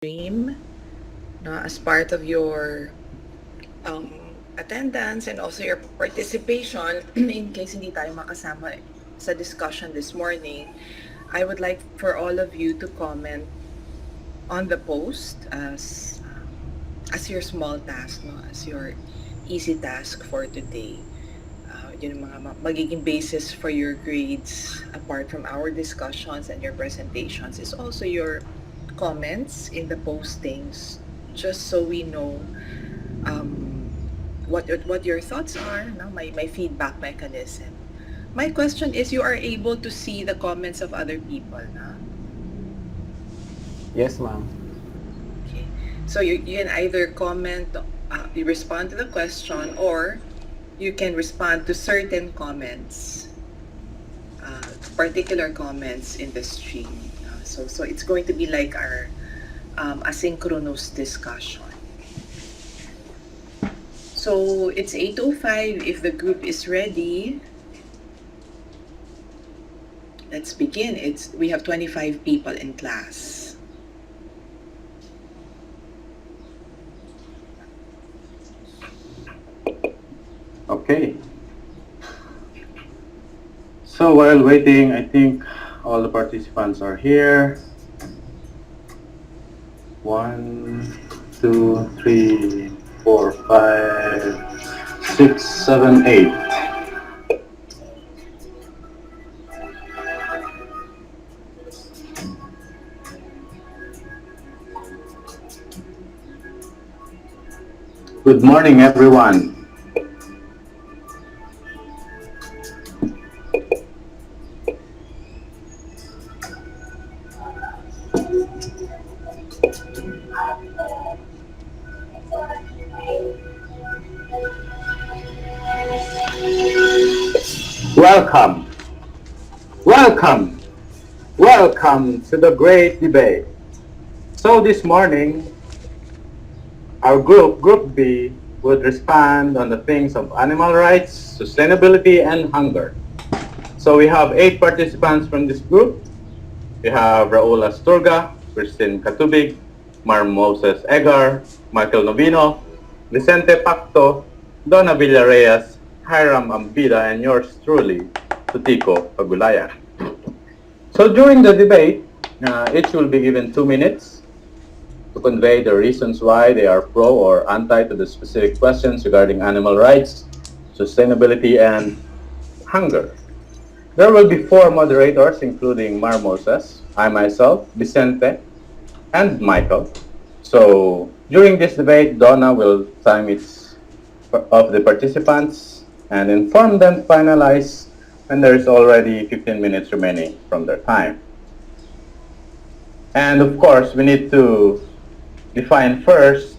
stream as part of your attendance and also your participation in case hindi tayo makasama sa discussion this morning. I would like for all of you to comment on the post as your small task, as your easy task for today. Yun ang mga magiging basis for your grades apart from our discussions and your presentations is also your comments in the postings, just so we know what your thoughts are, no? My feedback mechanism. My question is, you are able to see the comments of other people, no? Yes, ma'am. Okay. So you can either comment, you respond to the question, or you can respond to certain comments, particular comments in the stream. So it's going to be like our asynchronous discussion. So it's 8:05. If the group is ready, let's begin. We have 25 people in class. Okay. So while waiting, I think all the participants are here. 1, 2, 3, 4, 5, 6, 7, 8. Good morning, everyone. Welcome, welcome, welcome to the great debate. So this morning, our Group B, would respond on the things of animal rights, sustainability, and hunger. So we have 8 participants from this group. We have Raul Asturga, Christine Katubig, Mar Moses Egar, Michael Novino, Vicente Pacto, Donna Villarreas, Hiram Ambida, and yours truly, Tutico Pagulayan. So during the debate, each will be given 2 minutes to convey the reasons why they are pro or anti to the specific questions regarding animal rights, sustainability, and hunger. There will be 4 moderators, including Mar Moses, I myself, Vicente, and Michael. So during this debate, Donna will time each of the participants and inform them to finalize when there is already 15 minutes remaining from their time. And of course, we need to define first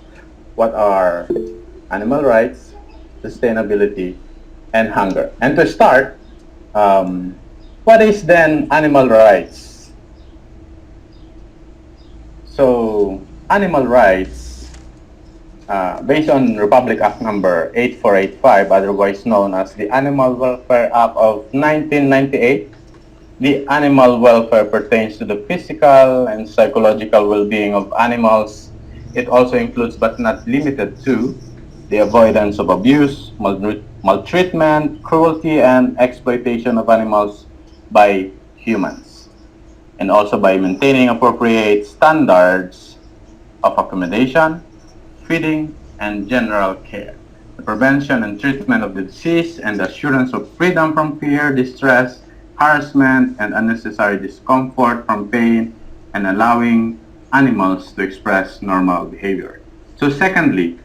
what are animal rights, sustainability, and hunger. And to start, what is then animal rights? So animal rights, based on Republic Act number 8485, otherwise known as the Animal Welfare Act of 1998, the animal welfare pertains to the physical and psychological well-being of animals. It also includes, but not limited to, the avoidance of abuse, maltreatment, cruelty, and exploitation of animals by humans, and also by maintaining appropriate standards of accommodation, feeding, and general care, the prevention and treatment of the disease, and the assurance of freedom from fear, distress, harassment, and unnecessary discomfort from pain, and allowing animals to express normal behavior. So secondly,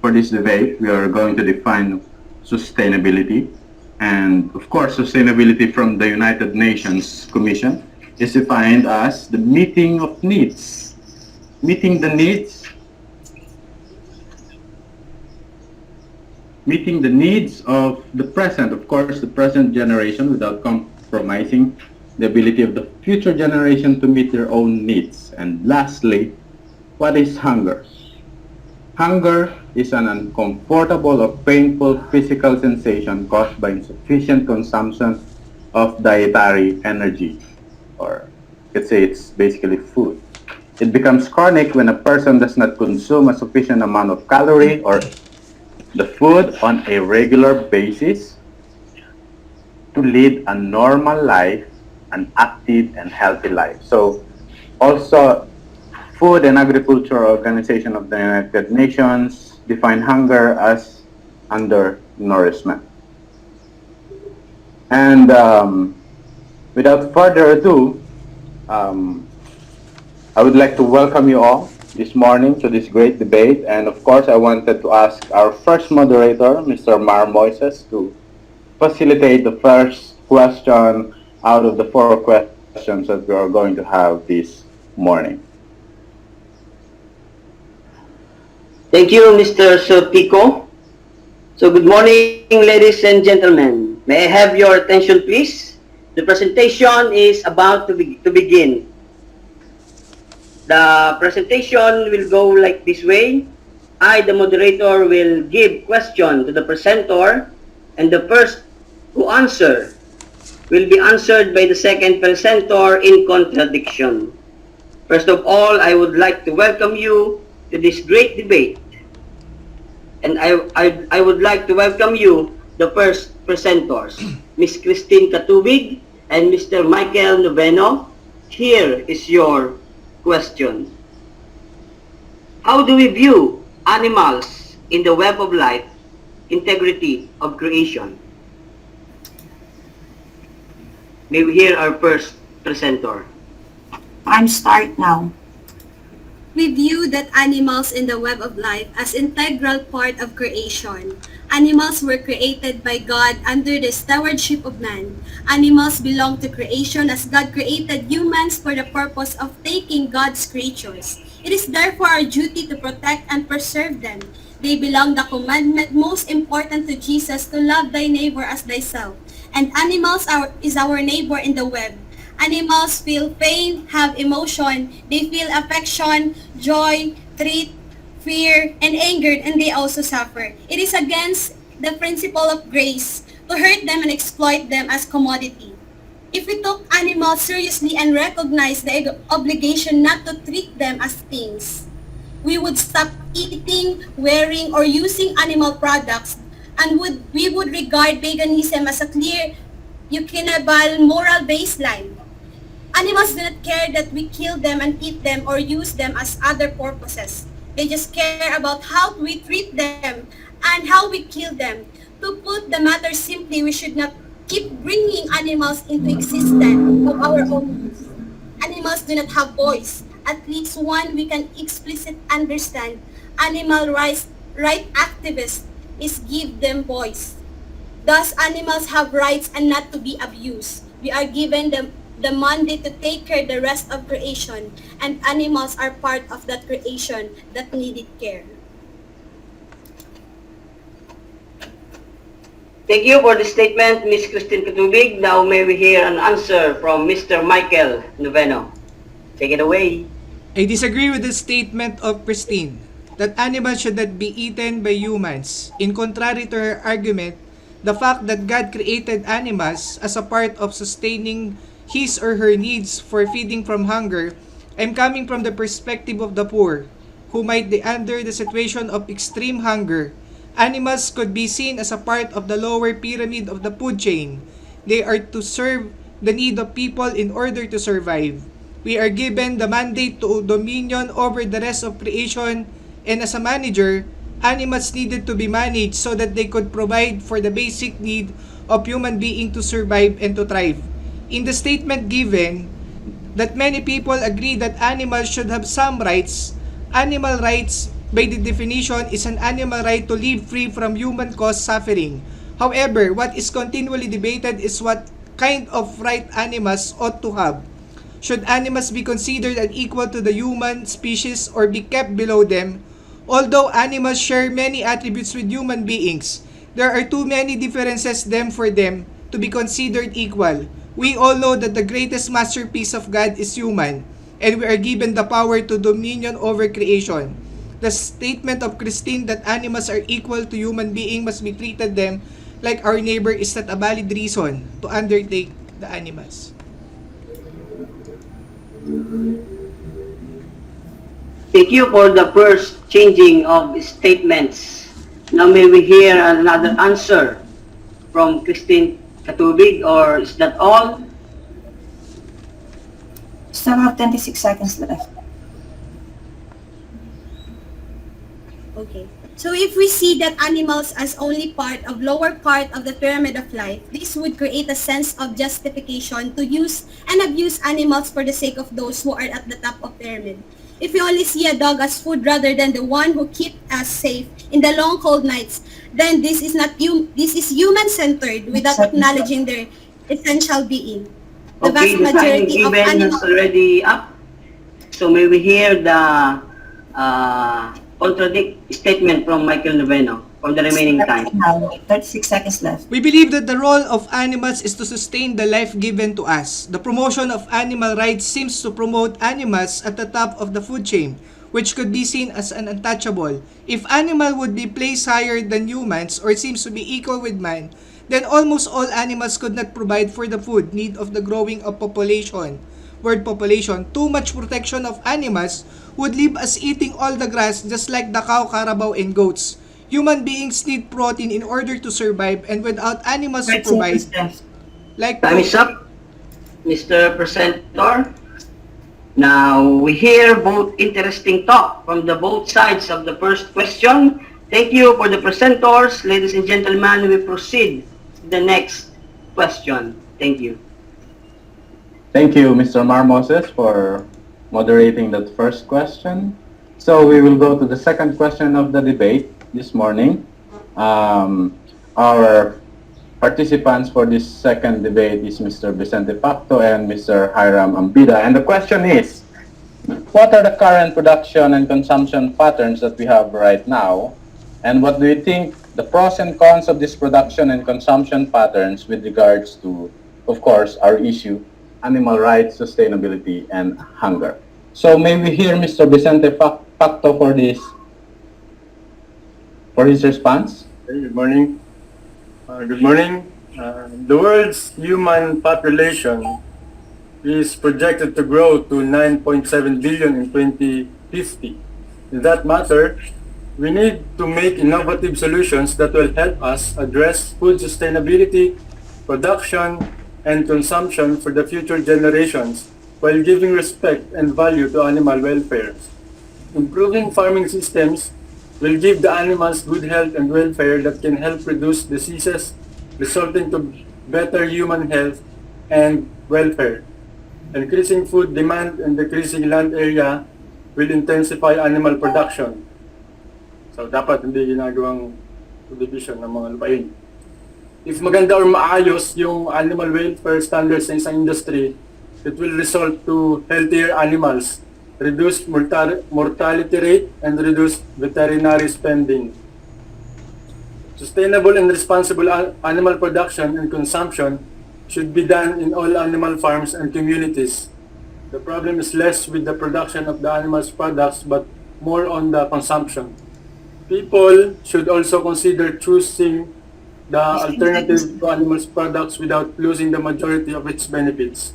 for this debate, we are going to define sustainability. And of course, sustainability from the United Nations Commission is defined as the meeting of needs. Meeting the needs of the present, of course, the present generation without compromising the ability of the future generation to meet their own needs. And lastly, what is hunger? Hunger is an uncomfortable or painful physical sensation caused by insufficient consumption of dietary energy, or let's say it's basically food. It becomes chronic when a person does not consume a sufficient amount of calorie or the food on a regular basis to lead a normal life, an active and healthy life. So also, Food and Agriculture Organization of the United Nations define hunger as undernourishment. And without further ado, I would like to welcome you all this morning to this great debate. And of course, I wanted to ask our first moderator, Mr. Mar Moises, to facilitate the first question out of the 4 questions that we are going to have this morning. Thank you, Mr. Sopico. So good morning, ladies and gentlemen. May I have your attention, please? The presentation is about to begin. The presentation will go like this way. I, the moderator, will give question to the presenter, and the first who answer will be answered by the second presenter in contradiction. First of all, I would like to welcome you to this great debate. And I would like to welcome you, the first presenters, Ms. Christine Katubig and Mr. Michael Noveno. Here is your question. How do we view animals in the web of life, integrity of creation? May we hear our first presenter. I'm start now. We view that animals in the web of life as integral part of creation. Animals were created by God under the stewardship of man. Animals belong to creation as God created humans for the purpose of taking God's creatures. It is therefore our duty to protect and preserve them. They belong the commandment most important to Jesus to love thy neighbor as thyself. And animals is our neighbor in the web. Animals feel pain, have emotion, they feel affection, joy, treat, fear, and anger, and they also suffer. It is against the principle of grace to hurt them and exploit them as commodity. If we took animals seriously and recognized the obligation not to treat them as things, we would stop eating, wearing, or using animal products, and we would regard veganism as a clear, uncannibal moral baseline. Animals do not care that we kill them and eat them or use them as other purposes. They just care about how we treat them and how we kill them. To put the matter simply, we should not keep bringing animals into existence of our own use. Animals do not have voice. At least one we can explicitly understand. Animal rights activists is give them voice. Thus, animals have rights and not to be abused. We are given the mandate to take care of the rest of creation, and animals are part of that creation that needed care. Thank you for the statement, Ms. Christine Katubig. Now may we hear an answer from Mr. Michael Noveno. Take it away. I disagree with the statement of Christine that animals should not be eaten by humans. In contrary to her argument, the fact that God created animals as a part of sustaining his or her needs for feeding from hunger, I'm coming from the perspective of the poor, who might be under the situation of extreme hunger. Animals could be seen as a part of the lower pyramid of the food chain. They are to serve the need of people in order to survive. We are given the mandate to dominion over the rest of creation, and as a manager, animals needed to be managed so that they could provide for the basic need of human being to survive and to thrive. In the statement given, that many people agree that animals should have some rights. Animal rights, by the definition, is an animal right to live free from human-caused suffering. However, what is continually debated is what kind of right animals ought to have. Should animals be considered an equal to the human species or be kept below them? Although animals share many attributes with human beings, there are too many differences for them to be considered equal. We all know that the greatest masterpiece of God is human, and we are given the power to dominion over creation. The statement of Christine that animals are equal to human beings must be treated them like our neighbor is not a valid reason to undertake the animals. Thank you for the first changing of statements. Now may we hear another answer from Christine Katubig, or is that all? Still have 26 seconds left. Okay. So if we see that animals as only part of lower part of the pyramid of life, this would create a sense of justification to use and abuse animals for the sake of those who are at the top of pyramid. If we only see a dog as food rather than the one who keeps us safe in the long cold nights, then this is human-centered without acknowledging their essential being. The Okay, vast the time majority of given is animals already up. So may we hear the contradict statement from Michael Noveno for the remaining time. Now, 36 seconds left. We believe that the role of animals is to sustain the life given to us. The promotion of animal rights seems to promote animals at the top of the food chain, which could be seen as an untouchable. If animal would be placed higher than humans or seems to be equal with man, then almost all animals could not provide for the food need of the growing of population. World population, too much protection of animals would leave us eating all the grass just like the cow, carabao, and goats. Human beings need protein in order to survive, and without animals to 5 provide, seconds left. like Time is up, Mr. Presenter. Now we hear both interesting talk from the both sides of the first question. Thank you for the presenters. Ladies and gentlemen, we proceed to the next question. Thank you. Thank you, Mr. Marmoses, for moderating that first question. So we will go to the second question of the debate this morning. Our participants for this second debate is Mr. Vicente Facto and Mr. Hiram Ambida. And the question is, what are the current production and consumption patterns that we have right now? And what do you think the pros and cons of this production and consumption patterns with regards to, of course, our issue, animal rights, sustainability, and hunger? So may we hear Mr. Vicente Facto for his response? Okay, good morning. The world's human population is projected to grow to 9.7 billion in 2050. In that matter, we need to make innovative solutions that will help us address food sustainability, production, and consumption for the future generations while giving respect and value to animal welfare. Improving farming systems will give the animals good health and welfare that can help reduce diseases, resulting to better human health and welfare. Increasing food demand and decreasing land area will intensify animal production. So dapat hindi ginagawang division ng mga lupain. If maganda or maayos yung animal welfare standards sa isang industry, it will result to healthier animals, reduced mortality rate, and reduced veterinary spending. Sustainable and responsible animal production and consumption should be done in all animal farms and communities. The problem is less with the production of the animal's products, but more on the consumption. People should also consider choosing the alternative to animals' products without losing the majority of its benefits.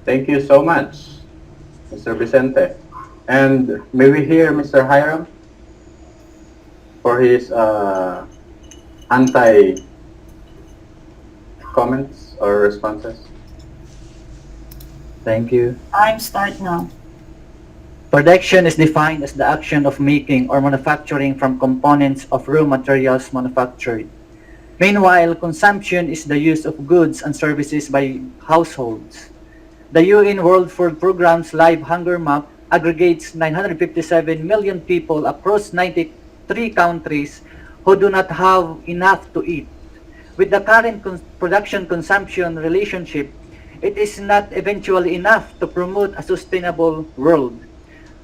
Thank you so much, Mr. Vicente. And may we hear Mr. Hiram for his anti-comments or responses? Thank you. Time start now. Production is defined as the action of making or manufacturing from components of raw materials manufactured. Meanwhile, consumption is the use of goods and services by households. The UN World Food Programme's Live Hunger Map aggregates 957 million people across 93 countries who do not have enough to eat. With the current production-consumption relationship, it is not eventually enough to promote a sustainable world.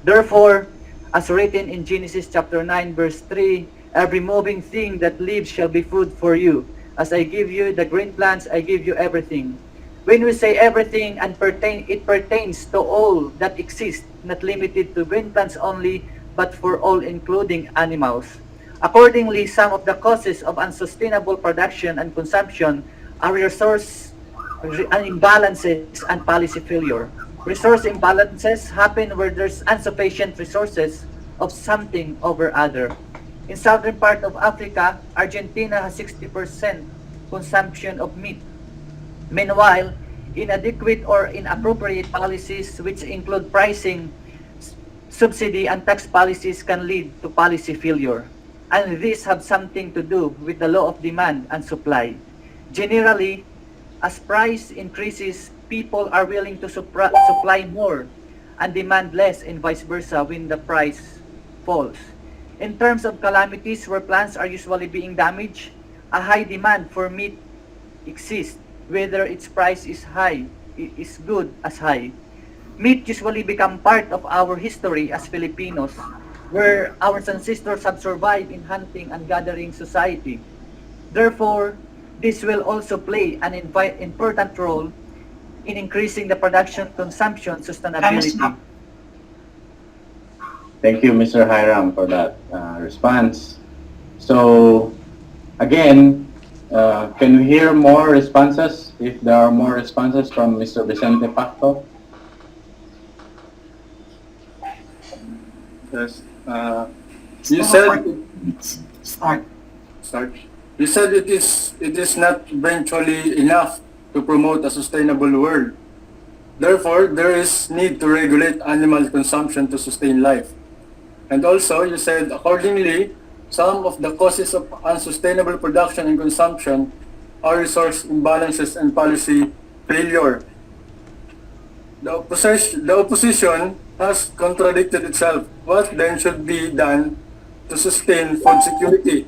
Therefore, as written in Genesis chapter 9 verse 3, every moving thing that lives shall be food for you. As I give you the green plants, I give you everything. When we say everything, it pertains to all that exists, not limited to green plants only, but for all including animals. Accordingly, some of the causes of unsustainable production and consumption are resource imbalances and policy failure. Resource imbalances happen where there's insufficient resources of something over other. In southern part of Africa, Argentina has 60% consumption of meat. Meanwhile, inadequate or inappropriate policies which include pricing, subsidy, and tax policies can lead to policy failure. And these have something to do with the law of demand and supply. Generally, as price increases, people are willing to supply more and demand less, and vice versa when the price falls. In terms of calamities where plants are usually being damaged, a high demand for meat exists, whether its price is good as high. Meat usually become part of our history as Filipinos, where our ancestors have survived in hunting and gathering society. Therefore, this will also play an important role in increasing the production, consumption, sustainability. Thank you, Mr. Hiram, for that response. So, again, can we hear more responses? If there are more responses from Mr. Vicente Pacto? Yes. You said Start. start. You said it is not eventually enough to promote a sustainable world. Therefore, there is need to regulate animal consumption to sustain life. And also, you said accordingly, some of the causes of unsustainable production and consumption are resource imbalances and policy failure. The opposition has contradicted itself. What then should be done to sustain food security?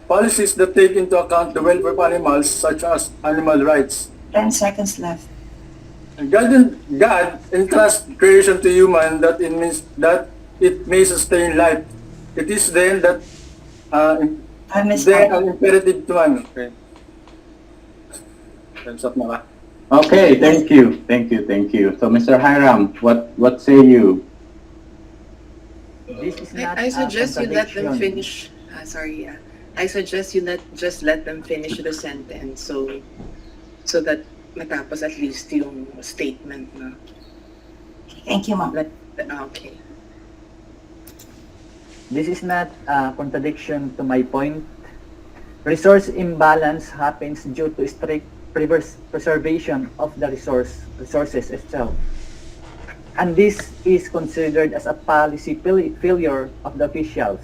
Policies that take into account the welfare of animals, such as animal rights. 10 seconds left. God entrusts creation to human that it means that it may sustain life. It is then that Time is then up. an imperative to man. Okay. Time's up na ka. Okay, thank you. So, Mr. Hiram, what say you? This is not I a suggest you let them contradiction. finish. I suggest you just let them finish the sentence so that matapos at least yung statement na. Thank you, ma'am. Okay. This is not a contradiction to my point. Resource imbalance happens due to strict preservation of the resources itself. And this is considered as a policy failure of the officials.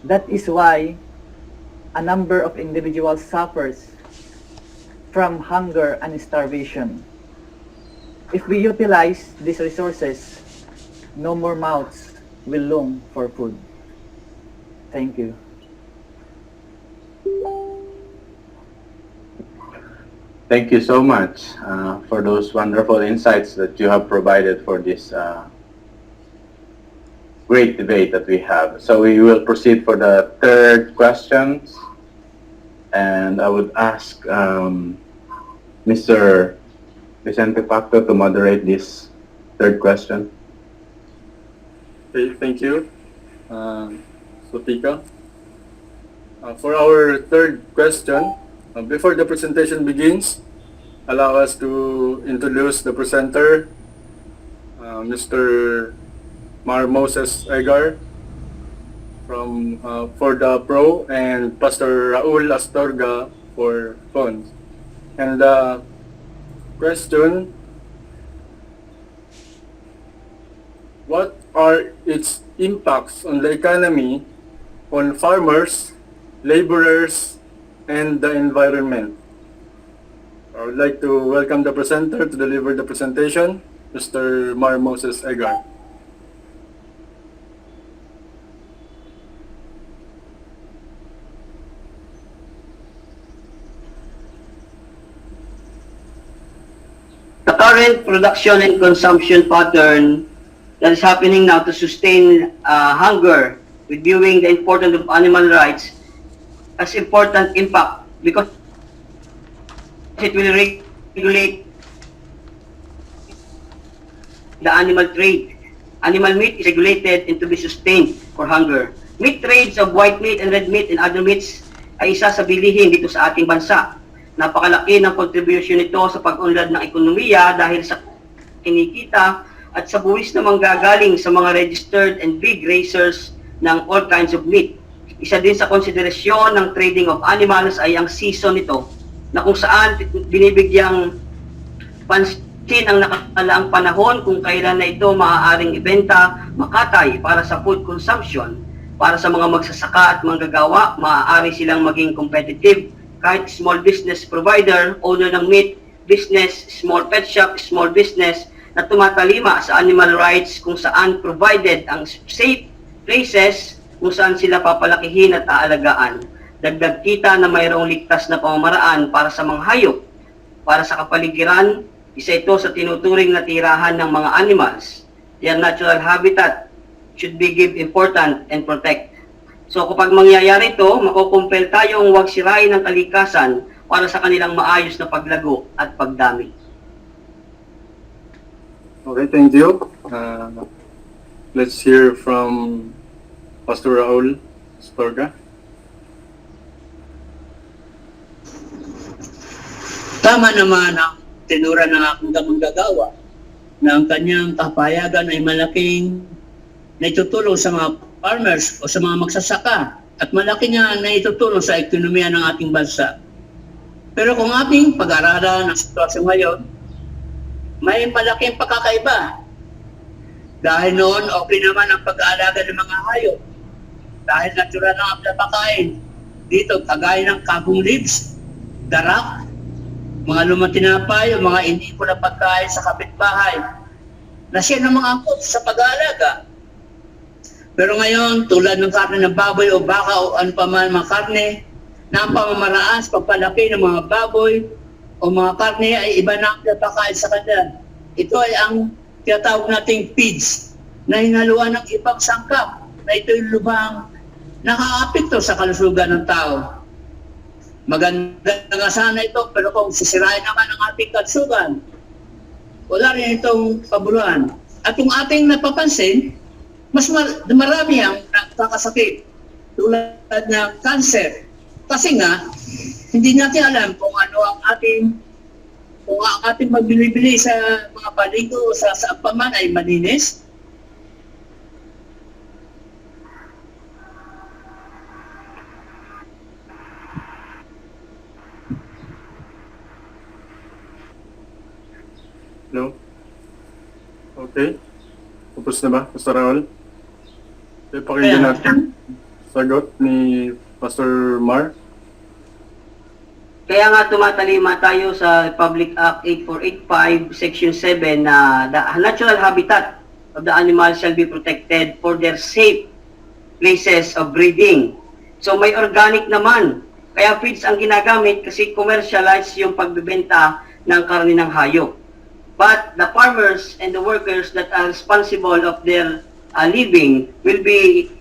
That is why a number of individuals suffers from hunger and starvation. If we utilize these resources, no more mouths will long for food. Thank you. Thank you so much for those wonderful insights that you have provided for this great debate that we have. So we will proceed for the third questions. And I would ask Mr. Vicente Pacto to moderate this third question. Okay, thank you, Sotika. For our third question, before the presentation begins, allow us to introduce the presenter, Mr. Mar Moses Egar from for the Pro, and Pastor Raul Astorga for Phones. And the question: what are its impacts on the economy, on farmers, laborers, and the environment? I would like to welcome the presenter to deliver the presentation, Mr. Mar Moses Egar. The current production and consumption pattern that is happening now to sustain hunger, with viewing the importance of animal rights, has important impact because it will regulate the animal trade. Animal meat is regulated and to be sustained for hunger. Meat trades of white meat and red meat and other meats ay isa sa bilihin dito sa ating bansa. Napakalaki ng contribution nito sa pag-unlad ng ekonomiya dahil sa kinikita at sa buwis na manggagaling sa mga registered and big raisers ng all kinds of meat. Isa din sa konsiderasyon ng trading of animals ay ang season nito, na kung saan binibigyang pansin ang nakalaang panahon kung kailan na ito maaaring ibenta, makatay para sa food consumption. Para sa mga magsasaka at manggagawa, maaari silang maging competitive kahit small business provider, owner ng meat business, small pet shop, small business na tumatalima sa animal rights kung saan provided ang safe places kung saan sila papalakihin at aalagaan. Dagdag kita na mayroong ligtas na pamamaraan para sa mga hayop. Para sa kapaligiran, isa ito sa tinuturing na tirahan ng mga animals. Their natural habitat should be give important and protect. So kapag mangyayari ito, makukumpel tayong huwag sirain ang kalikasan para sa kanilang maayos na paglago at pagdami. Okay, thank you. Let's hear from Pastor Raul Astorga. Tama naman ang tinura ng aking manggagawa na ang kanyang kapayagan ay malaking naitutulong sa mga farmers o sa mga magsasaka at malaki nga naitutulong sa ekonomiya ng ating bansa. Pero kung ating pag-aralan ang sitwasyon ngayon, may malaking pagkakaiba. Dahil noon, okay naman ang pag-aalaga ng mga hayop. Dahil natural lang ang pinapakain. Dito, kagaya ng kabong leaves, darak, mga lumang tinapay o mga hindi ko na pagkain sa kapitbahay na siya ng mga angkop sa pag-aalaga. Pero ngayon, tulad ng karne ng baboy o baka o ano pa man mga karne, na ang pamamaraan sa pagpalaki ng mga baboy o mga karne ay iba na ang pinapakain sa kanila. Ito ay ang tinatawag nating feeds na hinaluan ng ibang sangkap na ito'y lubhang nakaapekto sa kalusugan ng tao. Maganda nga sana ito, pero kung sisirain naman ang ating kalusugan, wala rin itong kabuluhan. At kung ating napapansin, mas marami ang nakakasakit tulad ng cancer. Kasi nga, hindi natin alam kung ano ang ating magbili-bili sa mga paligo o sa saan pa man ay malinis. No? Okay. Tapos na ba, Pastor Raul? Okay, pakinggan natin sagot ni Pastor Mar. Kaya nga tumatalima tayo sa Republic Act 8485, Section 7 na the natural habitat of the animals shall be protected for their safe places of breeding. So may organic naman. Kaya feeds ang ginagamit kasi commercialize yung pagbebenta ng karne ng hayop. But the farmers and the workers that are responsible of their living will be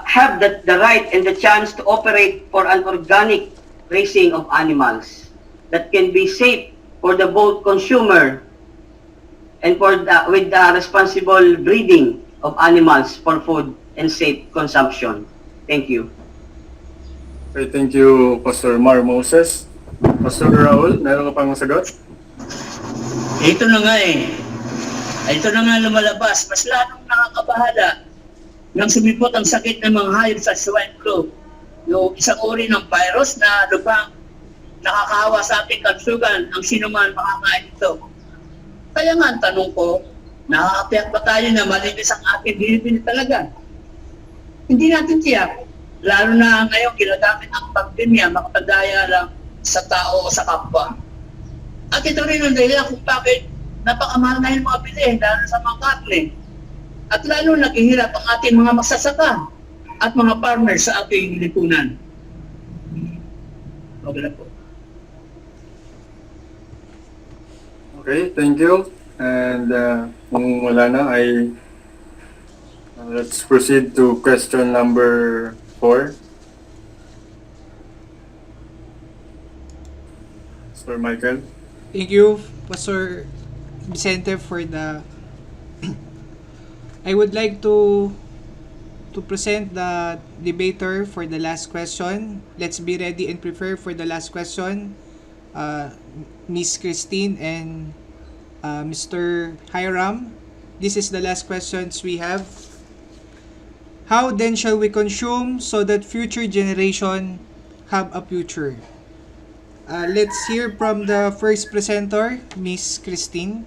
have the right and the chance to operate for an organic raising of animals that can be safe for the both consumer and for with the responsible breeding of animals for food and safe consumption. Thank you. Okay, thank you, Pastor Mar Moses. Pastor Raul, meron ka pang sagot? Ito na nga eh. Ito na nga lumalabas. Mas lalong nakakabahala nang sumipot ang sakit ng mga hayop sa swine flu. Yung isang uri ng virus na lubhang nakakahawa sa ating kalusugan ang sino man makakain ito. Kaya nga ang tanong ko, nakakapiyak ba tayo na malinis ang ating binibili talaga? Hindi natin tiyak. Lalo na ngayon ginagamit ang pandemya makapagdaya lang sa tao o sa kapwa. At ito rin ang dahilan kung bakit napakamahal na yung mga bilihin lalo sa mga karne. At lalo naghihirap ang ating mga magsasaka at mga farmers sa ating lipunan. Okay na po. Okay, thank you. And kung wala na ay let's proceed to question number 4. Sir Michael. Thank you, Pastor Vicente, for the... I would like to present the debater for the last question. Let's be ready and prepare for the last question. Miss Christine and Mr. Hiram. This is the last questions we have. How then shall we consume so that future generation have a future? Let's hear from the first presenter, Miss Christine.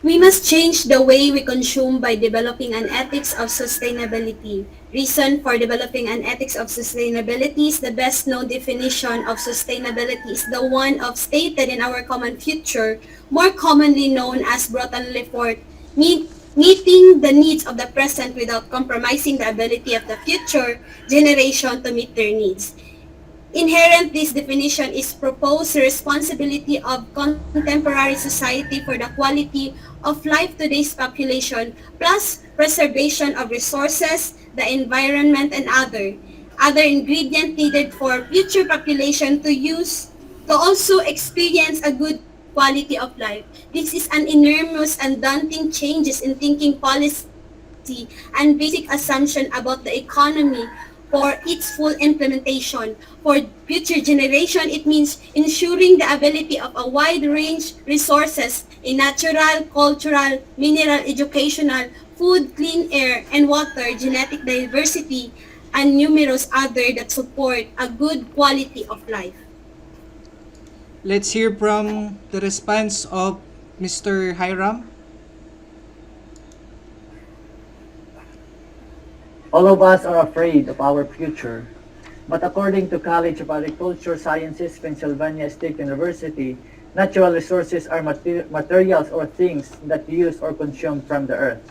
We must change the way we consume by developing an ethics of sustainability. Reason for developing an ethics of sustainability is the best known definition of sustainability is the one of stated in our common future, more commonly known as Broughton Report, meeting the needs of the present without compromising the ability of the future generation to meet their needs. Inherent this definition is proposed responsibility of contemporary society for the quality of life today's population plus preservation of resources, the environment and other ingredient needed for future population to also experience a good quality of life. This is an enormous and daunting changes in thinking policy and basic assumption about the economy for its full implementation. For future generation, it means ensuring the ability of a wide range resources in natural, cultural, mineral, educational, food, clean air, and water, genetic diversity, and numerous other that support a good quality of life. Let's hear from the response of Mr. Hiram. All of us are afraid of our future, but according to College of Agriculture Sciences, Pennsylvania State University, natural resources are materials or things that use or consume from the earth.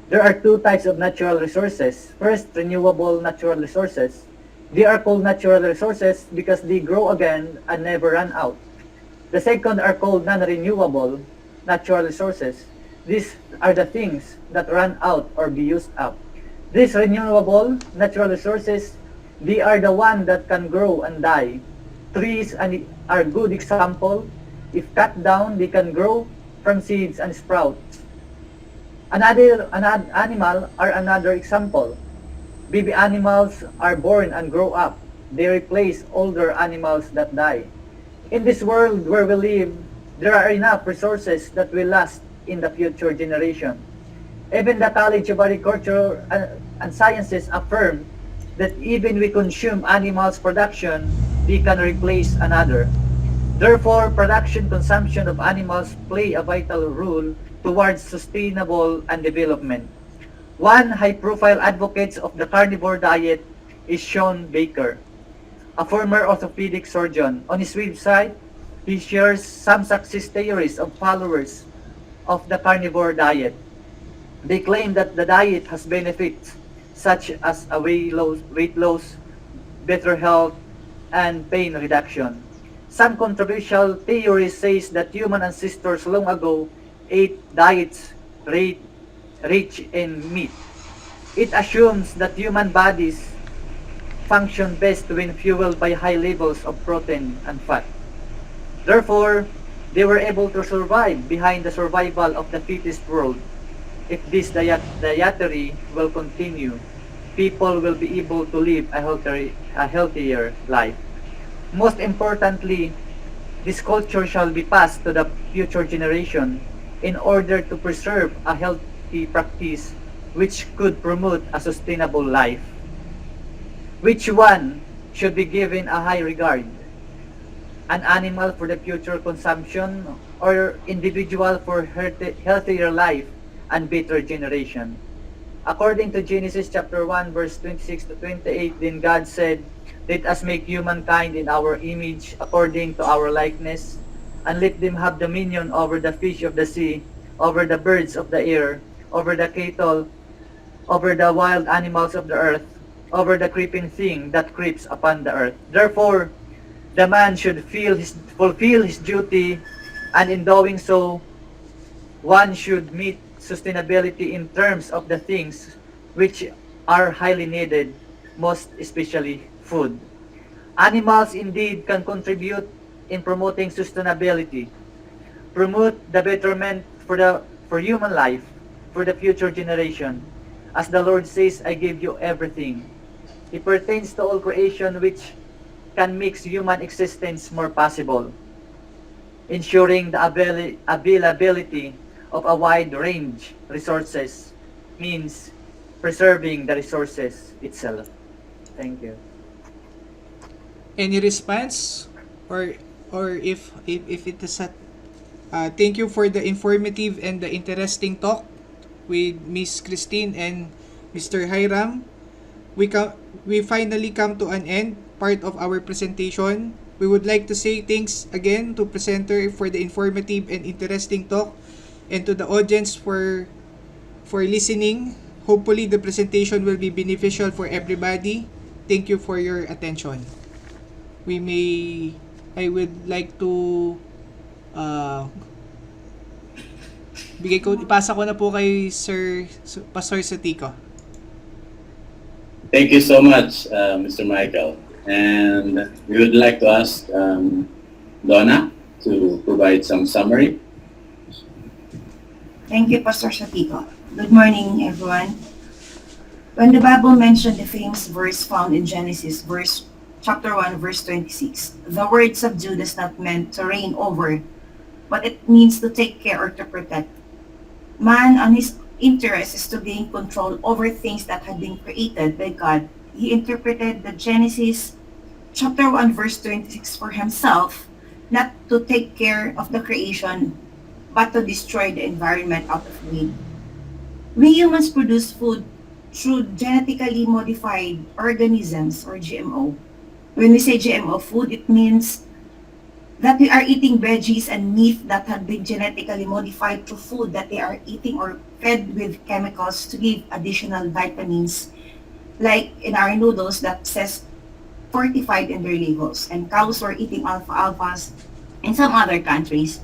There are two types of natural resources. First, renewable natural resources. They are called natural resources because they grow again and never run out. The second are called non-renewable natural resources. These are the things that run out or be used up. These renewable natural resources, they are the one that can grow and die. Trees are good example. If cut down, they can grow from seeds and sprouts. Another animal are another example. Baby animals are born and grow up. They replace older animals that die. In this world where we live, there are enough resources that will last in the future generation. Even the College of Agriculture and Sciences affirm that even we consume animals' production, they can replace another. Therefore, production consumption of animals play a vital role towards sustainable and development. One high-profile advocate of the carnivore diet is Sean Baker, a former orthopedic surgeon. On his website, he shares some success stories of followers of the carnivore diet. They claim that the diet has benefits such as a weight loss, better health, and pain reduction. Some controversial theories says that human ancestors long ago ate diets rich in meat. It assumes that human bodies function best when fueled by high levels of protein and fat. Therefore, they were able to survive behind the survival of the fittest world. If this dietary will continue, people will be able to live a healthier life. Most importantly, this culture shall be passed to the future generation in order to preserve a healthy practice which could promote a sustainable life. Which one should be given a high regard? An animal for the future consumption or individual for healthier life and better generation? According to Genesis chapter 1 verse 26 to 28, then God said, "Let us make humankind in our image according to our likeness, and let them have dominion over the fish of the sea, over the birds of the air, over the cattle, over the wild animals of the earth, over the creeping thing that creeps upon the earth." Therefore, the man should fulfill his duty, and in doing so, one should meet sustainability in terms of the things which are highly needed, most especially food. Animals indeed can contribute in promoting sustainability, promote the betterment for human life, for the future generation. As the Lord says, "I give you everything." It pertains to all creation which can make human existence more possible, ensuring the availability of a wide range resources means preserving the resources itself. Thank you. Any response? Or if it is a thank you for the informative and the interesting talk with Miss Christine and Mr. Hiram. We finally come to an end part of our presentation. We would like to say thanks again to presenter for the informative and interesting talk, and to the audience for listening. Hopefully the presentation will be beneficial for everybody. Thank you for your attention. I would like to ipasa ko na po kay Pastor Satico. Thank you so much, Mr. Michael. And we would like to ask Donna to provide some summary. Thank you, Pastor Satico. Good morning, everyone. When the Bible mentioned the famous verse found in Genesis, chapter 1, verse 26, the word subdue does not mean to reign over, but it means to take care or to protect. Man, on his interest is to gain control over things that had been created by God. He interpreted the Genesis chapter 1, verse 26 for himself, not to take care of the creation, but to destroy the environment out of greed. We humans produce food through genetically modified organisms, or GMO. When we say GMO food, it means that we are eating veggies and meat that have been genetically modified through food that they are eating or fed with chemicals to give additional vitamins, like in our noodles that says fortified in their labels, and cows were eating alfalfas in some other countries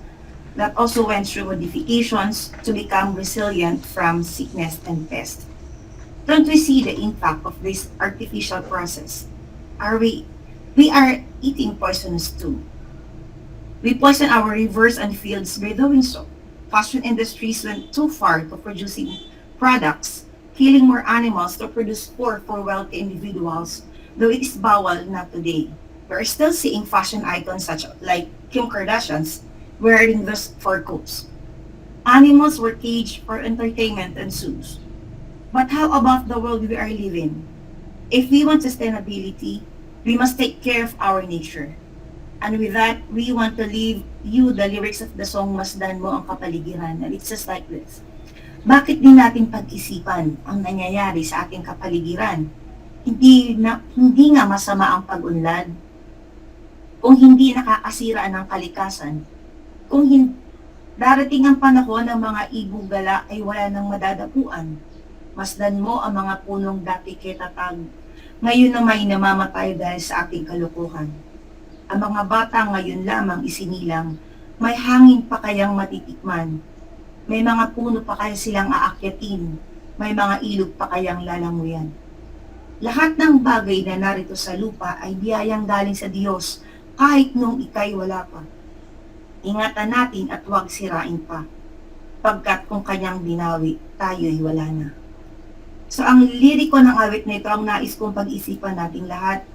that also went through modifications to become resilient from sickness and pest. Don't we see the impact of this artificial process? We are eating poisonous too. We poison our rivers and fields by doing so. Fashion industries went too far to producing products, killing more animals to produce fur for wealthy individuals, though it is bawal not today. We are still seeing fashion icons such like Kim Kardashian's wearing those fur coats. Animals were caged for entertainment and zoos. But how about the world we are living? If we want sustainability, we must take care of our nature. And with that, we want to leave you the lyrics of the song Masdan Mo Ang Kapaligiran. And it's just like this. Bakit din natin pag-isipan ang nangyayari sa ating kapaligiran? Hindi nga masama ang pag-unlad. Kung hindi nakakasira ng kalikasan, kung darating ang panahon ng mga ibong-gala ay wala nang madadapuan. Masdan mo ang mga punong dati kitatag. Ngayon na may namamatay dahil sa ating kalukuhan. Ang mga bata ngayon lamang isinilang, may hangin pa kayang matitikman. May mga puno pa kaya silang aakyatin. May mga ilog pa kayang lalanguyan. Lahat ng bagay na narito sa lupa ay biyayang galing sa Diyos kahit nung ika'y wala pa. Ingatan natin at huwag sirain pa. Pagkat kung kanyang binawi, tayo'y wala na. So ang liriko ng awit na ito ang nais kong pag-isipan nating lahat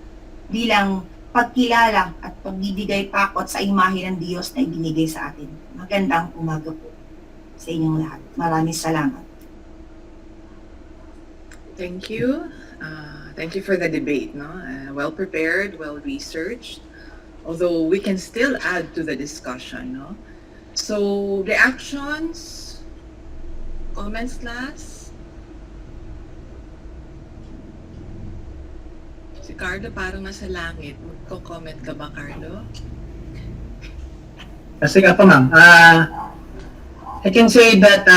bilang pagkilala at pagbibigay takot sa imahe ng Diyos na ibinigay sa atin. Magandang umaga po sa inyong lahat. Maraming salamat. Thank you. Thank you for the debate. No? Well prepared, well researched. Although we can still add to the discussion. No? So, reactions? Comments, class? Si Carlo parang nasa langit. Magko-comment ka ba, Carlo? Kasi nga po, ma'am, I can say that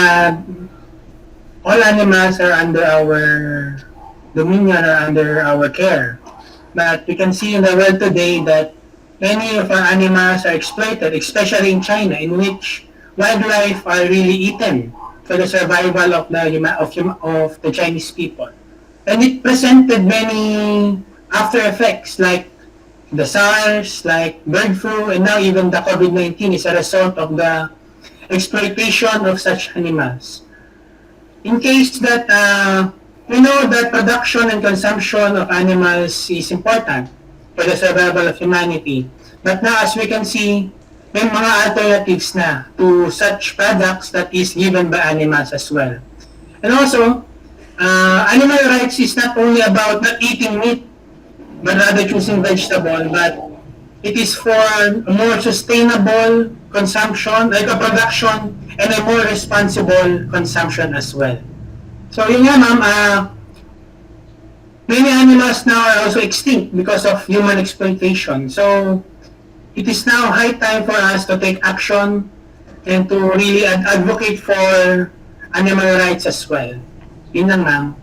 all animals are under our dominion or under our care. But we can see in the world today that many of our animals are exploited, especially in China, in which wildlife are really eaten for the survival of the Chinese people. And it presented many after effects like the SARS, like bird flu, and now even the COVID-19 is a result of the exploitation of such animals. In case that we know that production and consumption of animals is important, for the survival of humanity. But now, as we can see, may mga alternatives na to such products that is given by animals as well. And also, animal rights is not only about not eating meat, but rather choosing vegetable, but it is for a more sustainable consumption, like a production, and a more responsible consumption as well. So yun nga ma'am, many animals now are also extinct because of human exploitation. So it is now high time for us to take action and to really advocate for animal rights as well. Yun lang ma'am.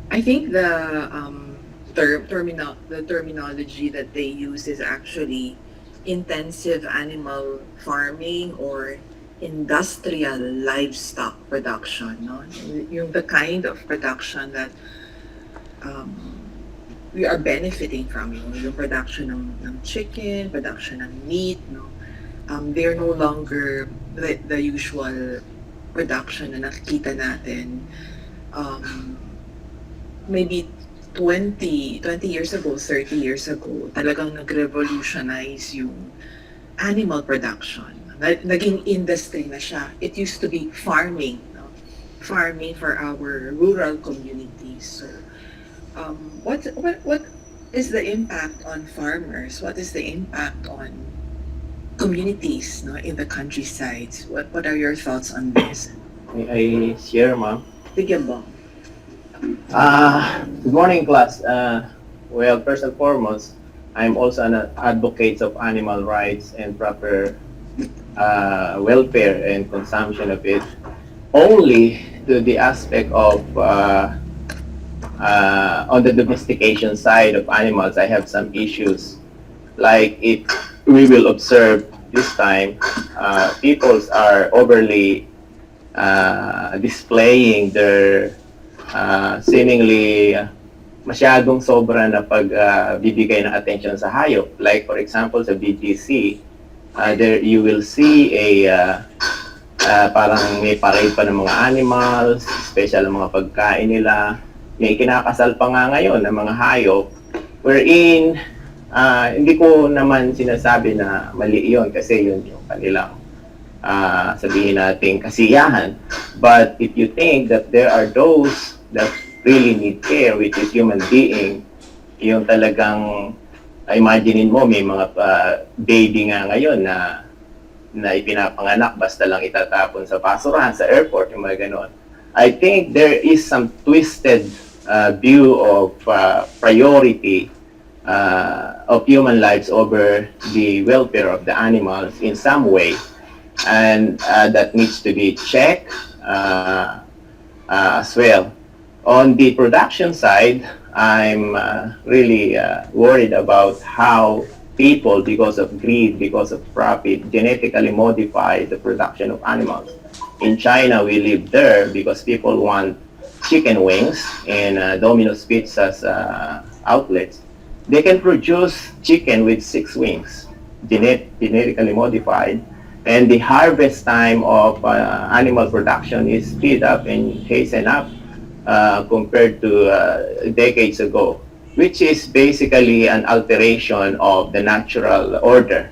I think the terminology that they use is actually intensive animal farming or industrial livestock production, no? Yung the kind of production that we are benefiting from, yung production ng chicken, production ng meat, no? They're no longer the usual production na nakikita natin. Maybe 20 years ago, 30 years ago, talagang nag-revolutionize yung animal production. Naging industry na siya. It used to be farming, no? Farming for our rural communities. So, what is the impact on farmers? What is the impact on communities, no, in the countryside? What are your thoughts on this? May I share, ma'am? Sige ba? Good morning, class. Well, first and foremost, I'm also an advocate of animal rights and proper welfare and consumption of it. Only to the aspect of on the domestication side of animals, I have some issues. Like if we will observe this time, peoples are overly displaying their seemingly masyadong sobra na pagbibigay ng attention sa hayop. Like for example sa BGC, there you will see a parang may parade pa ng mga animals, special ang mga pagkain nila. May kinakasal pa nga ngayon ng mga hayop wherein hindi ko naman sinasabi na mali yun kasi yun yung kanilang sabihin natin kasiyahan. But if you think that there are those that really need care, which is human being, yung talagang imaginein mo may mga baby nga ngayon na ipinapanganak basta lang itatapon sa basurahan sa airport, yung mga ganon. I think there is some twisted view of priority of human lives over the welfare of the animals in some way, and that needs to be checked as well. On the production side, I'm really worried about how people, because of greed, because of profit, genetically modify the production of animals. In China, we live there because people want chicken wings and Domino's Pizza's outlets. They can produce chicken with 6 wings, genetically modified, and the harvest time of animal production is speed up and hasten up compared to decades ago, which is basically an alteration of the natural order.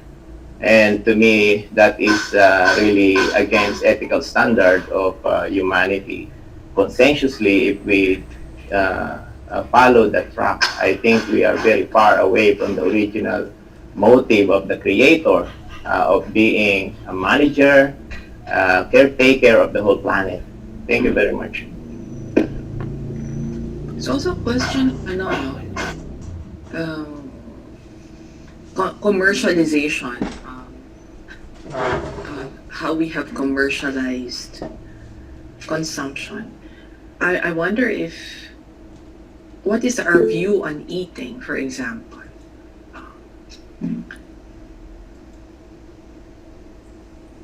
And to me, that is really against ethical standard of humanity. Consensuously, if we follow that track, I think we are very far away from the original motive of the creator of being a manager, caretaker of the whole planet. Thank you very much. It's also a question, commercialization, how we have commercialized consumption. I wonder what is our view on eating, for example?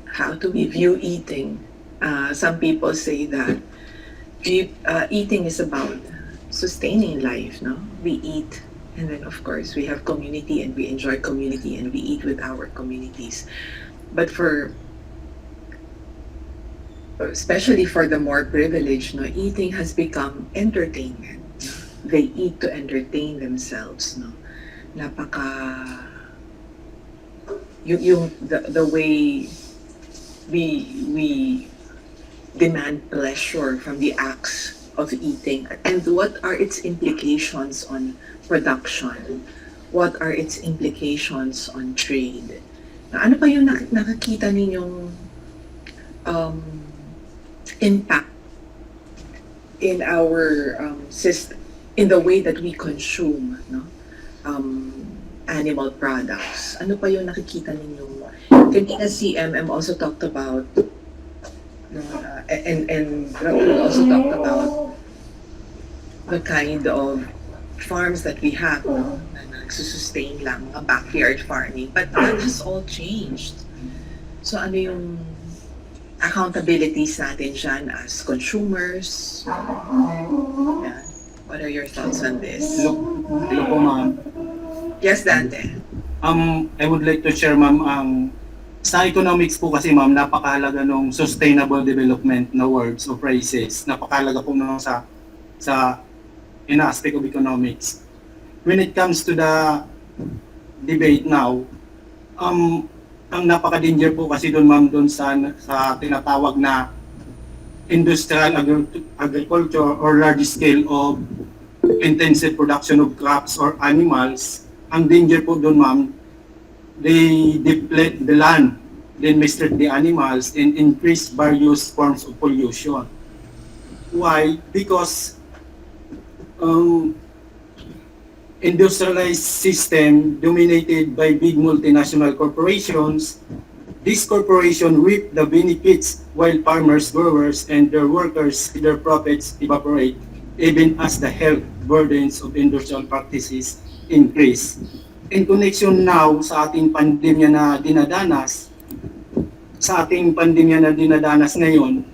How do we view eating? Some people say that eating is about sustaining life, no? We eat, and then of course we have community and we enjoy community and we eat with our communities. But especially for the more privileged, no, eating has become entertainment. they eat to entertain themselves, no? The way we demand pleasure from the acts of eating, and what are its implications on production, what are its implications on trade. Na ano pa yung nakakita ninyong impact in our system, in the way that we consume, no? Animal products. Ano pa yung nakikita ninyo? Kanina si MM also talked about, and Raul also talked about the kind of farms that we have, no? Na nagsusustain lang, mga backyard farming. But that has all changed. So ano yung accountabilities natin dyan as consumers? Yan. What are your thoughts on this? Hello po, ma'am. Yes, Dante. I would like to share, ma'am, sa economics po kasi, ma'am, napakahalaga ng sustainable development na words o phrases. Napakahalaga po nung sa in aspect of economics. When it comes to the debate now, ang napaka-danger po kasi doon, ma'am, doon sa tinatawag na industrial agriculture or large scale of intensive production of crops or animals. Ang danger po doon, ma'am, they deplete the land, then mistreat the animals, and increase various forms of pollution. Why? Because industrialized system dominated by big multinational corporations. These corporations reap the benefits while farmers, growers, and their workers, their profits evaporate, even as the health burdens of industrial practices increase. In connection now sa ating pandemya na dinadanas, ngayon,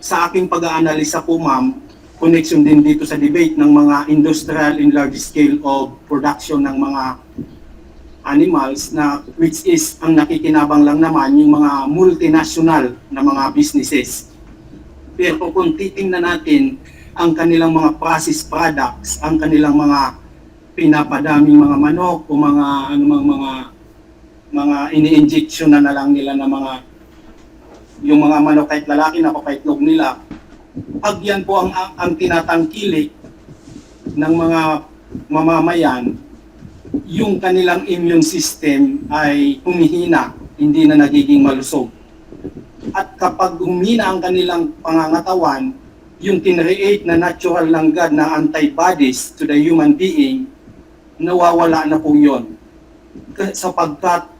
sa aking pag-aanalisa po, ma'am, connection din dito sa debate ng mga industrial and large scale of production ng mga animals, na which is ang nakikinabang lang naman yung mga multinational na mga businesses. Pero kung titingnan natin ang kanilang mga processed products, ang kanilang mga pinapadaming mga manok o mga mga ini-injection na lang nila na mga yung mga manok kahit lalaki na papaitlog nila, pag yan po ang tinatangkilik ng mga mamamayan, yung kanilang immune system ay humihina, hindi na nagiging malusog. At kapag humina ang kanilang pangangatawan, yung kinreate na natural ng God na antibodies to the human being, nawawala na po yun. Sapagkat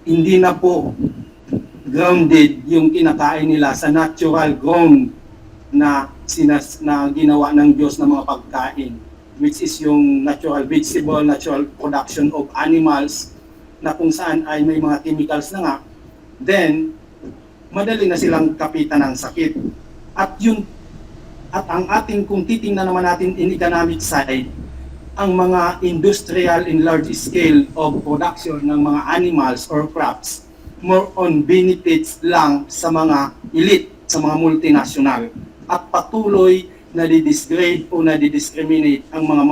hindi na po grounded yung kinakain nila sa natural grown na ginawa ng Diyos na mga pagkain, which is yung natural vegetable, natural production of animals, na kung saan ay may mga chemicals na nga, then madali na silang kapitan ng sakit. At ang ating, kung titingnan naman natin in economic side, ang mga industrial and large scale of production ng mga animals or crops, more on benefits lang sa mga elite, sa mga multinational, at patuloy na di-disgrade o na di-discriminate ang mga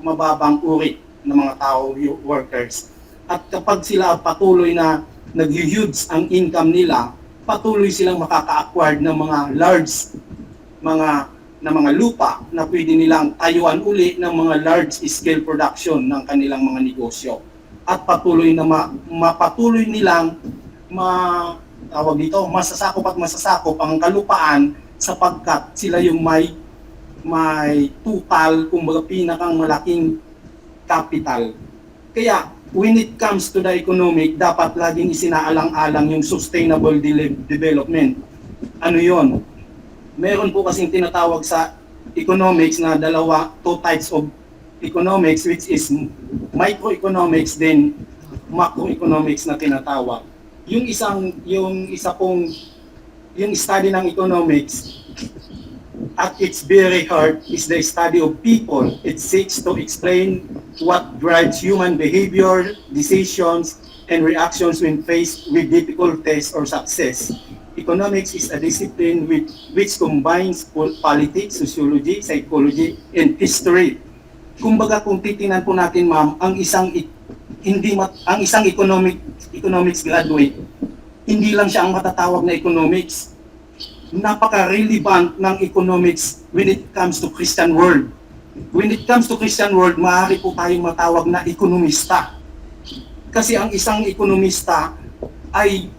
mababang uri ng mga tao, workers. At kapag sila patuloy na nag-huge ang income nila, patuloy silang makaka-acquire ng mga large mga lupa na pwede nilang tayuan uli ng mga large scale production ng kanilang mga negosyo. At patuloy na mapatuloy nilang masasakop ang kalupaan, sapagkat sila yung may total, kumbaga pinakang malaking capital. Kaya when it comes to the economic, dapat laging isinaalang-alang yung sustainable development. Ano yon? Meron po kasing tinatawag sa economics na two types of economics, which is microeconomics, then macroeconomics na tinatawag. Yung study ng economics, at its very heart, is the study of people. It seeks to explain what drives human behavior, decisions, and reactions when faced with difficulties or success. economics is a discipline which combines politics, sociology, psychology, and history. Kumbaga kung titingnan po natin ma'am, ang isang economics graduate, hindi lang siya ang matatawag na economics. Napaka-relevant ng economics when it comes to Christian world. When it comes to Christian world, maaari po tayong matawag na ekonomista. Kasi ang isang ekonomista ay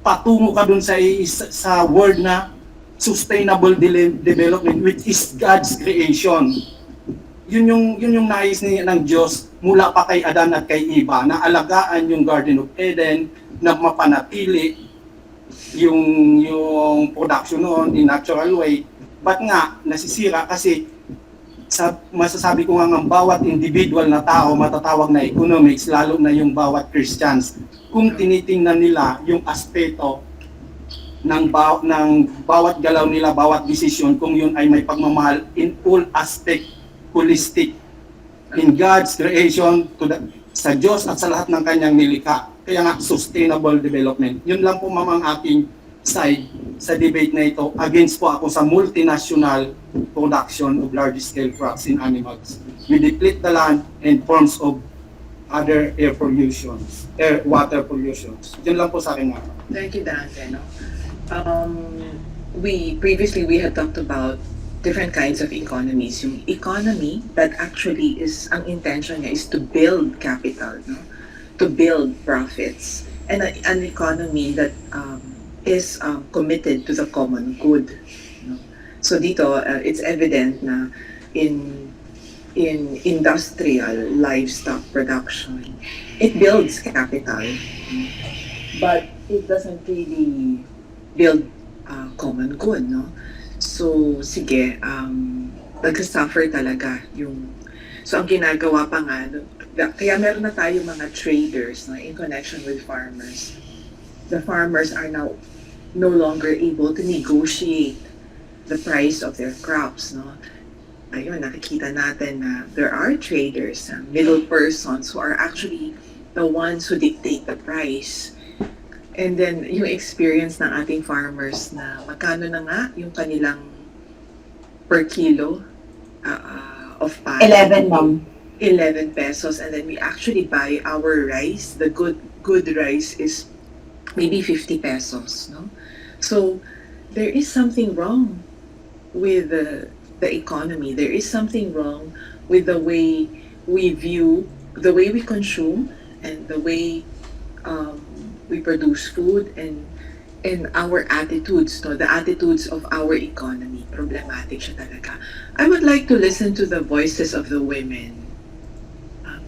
patungo ka dun sa word na sustainable development, which is God's creation. Yun yung nais ng Diyos mula pa kay Adan at kay Eva, na alagaan yung Garden of Eden, na mapanatili yung production noon in natural way. But nga, nasisira kasi masasabi ko nga ng bawat individual na tao matatawag na economics, lalo na yung bawat Christians, kung tinitingnan nila yung aspeto ng bawat galaw nila, bawat desisyon, kung yun ay may pagmamahal in all aspect, holistic, in God's creation, sa Diyos at sa lahat ng kanyang nilikha. Kaya nga, sustainable development. Yun lang po ma'am ang aking side sa debate na ito. Against po ako sa multinational production of large-scale crops in animals. We deplete the land in forms of other water pollutions. Yun lang po sa akin ma'am. Thank you, Dante. No? Previously we had talked about different kinds of economies. Yung economy that actually is, ang intention niya is to build capital, no? To build profits. And an economy that is committed to the common good. No? So dito, it's evident na in industrial livestock production, it builds capital, but it doesn't really build common good, no? So, sige, nag-suffer talaga yung... So, ang ginagawa pa nga, kaya meron na tayo mga traders, no, in connection with farmers. The farmers are now no longer able to negotiate the price of their crops, no? Ayun, nakikita natin na there are traders, middle persons who are actually the ones who dictate the price. And then, yung experience ng ating farmers na magkano na nga yung kanilang per kilo of palm. 11, ma'am. 11 pesos. And then we actually buy our rice. The good rice is maybe 50 pesos, no? So, there is something wrong with the economy. There is something wrong with the way we view, the way we consume, and the way we produce food, and our attitudes, no? The attitudes of our economy. Problematic siya talaga. I would like to listen to the voices of the women.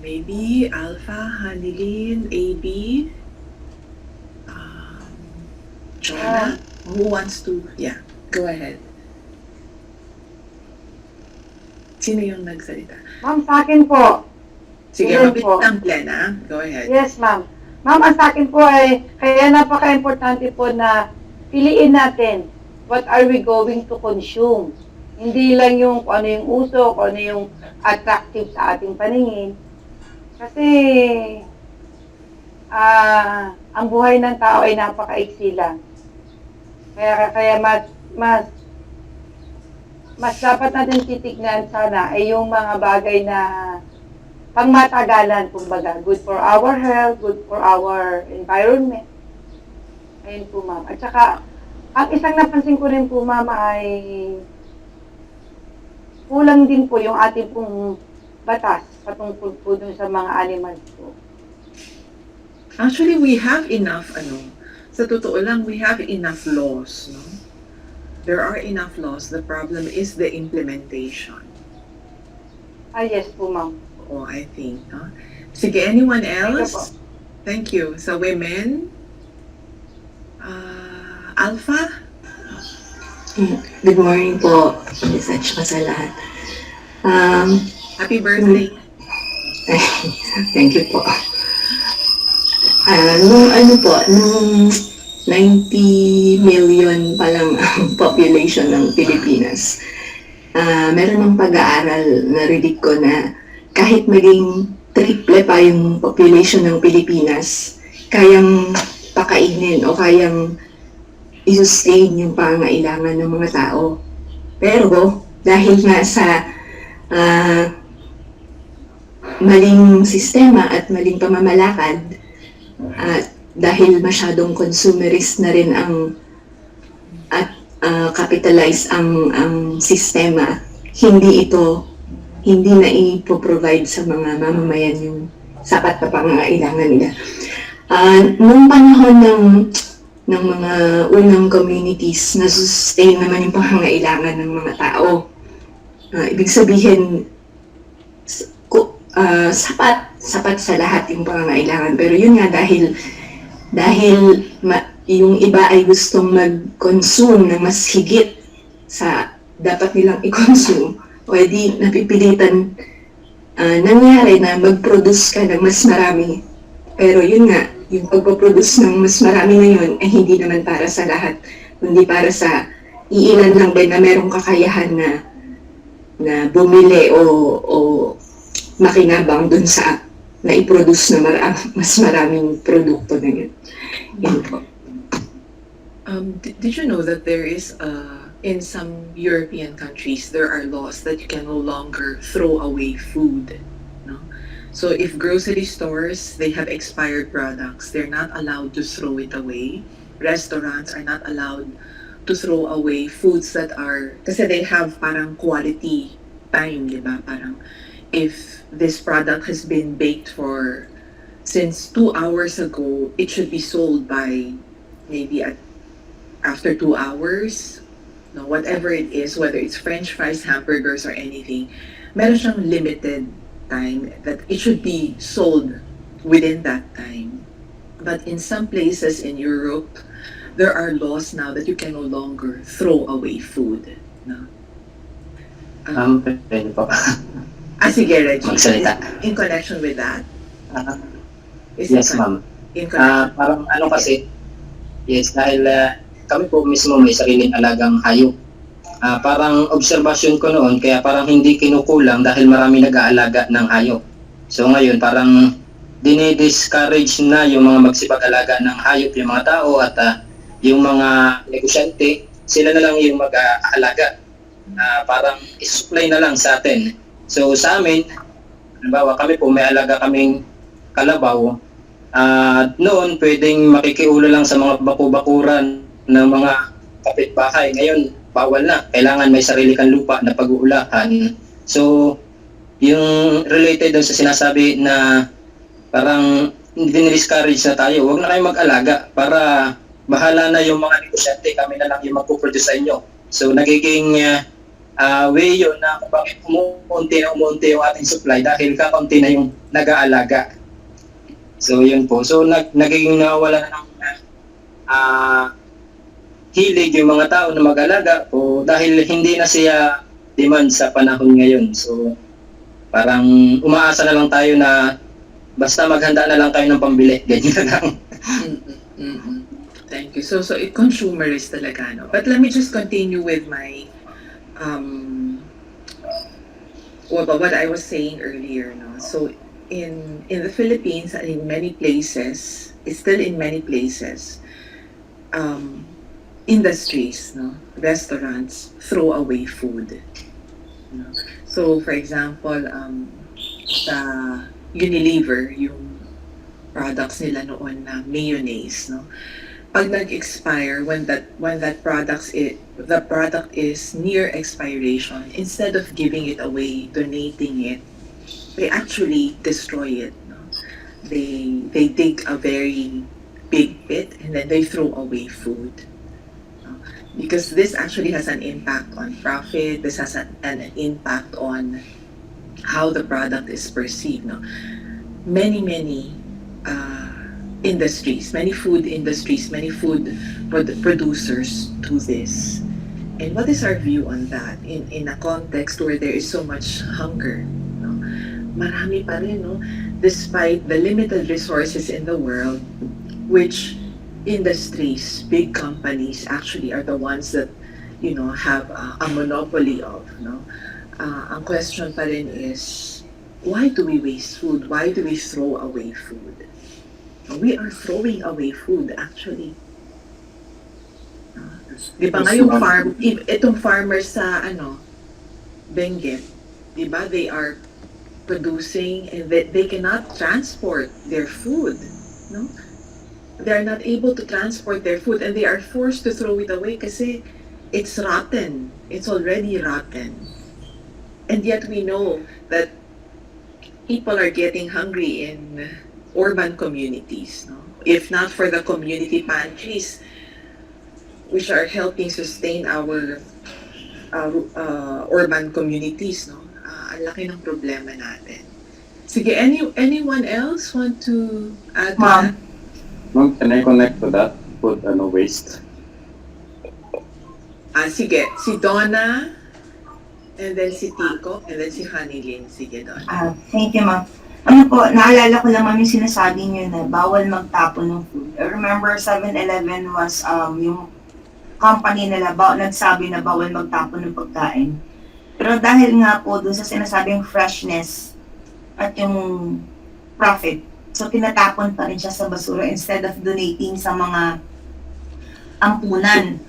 Maybe Alpha, Hanilin, AB, Jonah. Who wants to? Yeah, go ahead. Sino yung nagsalita? Ma'am, sa akin po. Sige, Yes mabilis po. lang, Plena. Go ahead. Yes, ma'am. Ma'am, ang sa akin po ay, kaya napaka-importante po na piliin natin what are we going to consume. Hindi lang yung kung ano yung uso, kung ano yung attractive sa ating paningin. Kasi, ang buhay ng tao ay napaka-iksi lang. Kaya mas dapat natin titignan sana ay yung mga bagay na pangmatagalan, kumbaga. Good for our health, good for our environment. Ayun po, ma'am. At saka, ang isang napansin ko rin po, ma'am, ay kulang din po yung ating pong batas patungkol po dun sa mga animals po. Actually, we have enough, sa totoo lang, we have enough laws, no? There are enough laws. The problem is the implementation. Yes po, ma'am. I think, no? Sige, anyone Thank you else? Thank you. Sa women, Alpha? Good morning po, at saka sa lahat. Happy birthday. Thank you po. Nung 90 million pa lang ang population ng Pilipinas, meron ng pag-aaral, narinig ko na kahit maging triple pa yung population ng Pilipinas, kayang pakainin o kayang i-sustain yung pangangailangan ng mga tao. Pero dahil nga sa maling sistema at maling pamamalakad, at dahil masyadong consumerist na rin at capitalize ang sistema, hindi na i-provide sa mga mamamayan yung sapat na pangangailangan nila. Nung panahon ng mga unang communities, na sustain naman yung pangangailangan ng mga tao. Ibig sabihin, sapat sa lahat yung pangangailangan. Pero yun nga, dahil yung iba ay gustong mag-consume ng mas higit sa dapat nilang i-consume, o edi napipilitan nangyari na mag-produce ka ng mas marami. Pero yun nga, yung pagpaproduce ng mas marami ngayon ay hindi naman para sa lahat, kundi para sa iilan lang ba na merong kakayahan na bumili o makinabang dun sa na i-produce na mas maraming produkto na yun. Yun po. Did you know that there is in some European countries there are laws that you can no longer throw away food? No? So if grocery stores, they have expired products, they're not allowed to throw it away. Restaurants are not allowed to throw away foods that are, kasi they have parang quality time, di ba? Parang if this product has been baked since 2 hours ago, it should be sold by maybe after 2 hours. No, whatever it is, whether it's French fries, hamburgers, or anything, meron siyang limited time that it should be sold within that time. But in some places in Europe, there are laws now that you can no longer throw away food. No? Pwede po. Sige, Reggie. Magsalita. In connection with that? Yes, ma'am. In connection? Parang kasi, yes, dahil kami po mismo may sariling alagang hayop. Parang obserbasyon ko noon, kaya parang hindi kinukulang dahil marami nag-aalaga ng hayop. So ngayon, parang dinidiscourage na yung mga magsipag-alaga ng hayop, yung mga tao, at yung mga negosyante, sila na lang yung mag-aalaga. Parang isupply na lang sa atin. So sa amin, halimbawa kami po may alaga kaming kalabaw, noon pwedeng makikiulo lang sa mga baku-bakuran ng mga kapitbahay. Ngayon, bawal na. Kailangan may sarili kang lupa na pag-uulahan. So, yung related doon sa sinasabi na parang dinidiscourage na tayo, huwag na kayo mag-alaga para bahala na yung mga negosyante, kami na lang yung magpuproduce sa inyo. So, nagiging way yun na kung bakit umunti yung ating supply dahil kakaunti na yung nag-aalaga. So, yun po. So, nagiging nawala na ng hilig yung mga tao na mag-alaga po dahil hindi na siya demand sa panahon ngayon. So, parang umaasa na lang tayo na basta maghanda na lang kayo ng pambili. Ganyan na lang. Thank you. So it consumerist talaga, no? But let me just continue with my what I was saying earlier, no? So in the Philippines and in many places, it's still in many places, industries, no, restaurants throw away food. No? So, for example, sa Unilever, yung products nila noon na mayonnaise, no, pag nag-expire, when that the product is near expiration, instead of giving it away, donating it, they actually destroy it. No? They dig a very big pit and then they throw away food. Because this actually has an impact on profit, this has an impact on how the product is perceived. No? Many industries, many food industries, many food producers do this. And what is our view on that in a context where there is so much hunger? No? Marami pa rin, no? Despite the limited resources in the world, which industries, big companies actually are the ones that, you know, have a monopoly of, no? Ang question pa rin is, why do we waste food? Why do we throw away food? We are throwing away food, actually. Di ba nga yung itong farmers sa Benguet, di ba, they are producing and they cannot transport their food, no? They are not able to transport their food and they are forced to throw it away kasi it's rotten. It's already rotten. And yet we know that people are getting hungry in urban communities, no? If not for the community pantries, which are helping sustain our urban communities, no? Ang laki ng problema natin. Sige, anyone else want to add to that? Ma'am, can I connect to that? Food waste. Sige, si Donna, and then si Tico, and then si Hanilyn. Sige, Donna. Thank you, ma'am. Ano po, naalala ko lang ma'am yung sinasabi niyo na bawal magtapon ng food. I remember 7-Eleven was yung company nila nagsabi na bawal magtapon ng pagkain. Pero dahil nga po dun sa sinasabing freshness at yung profit, so tinatapon pa rin siya sa basura instead of donating sa mga ampunan.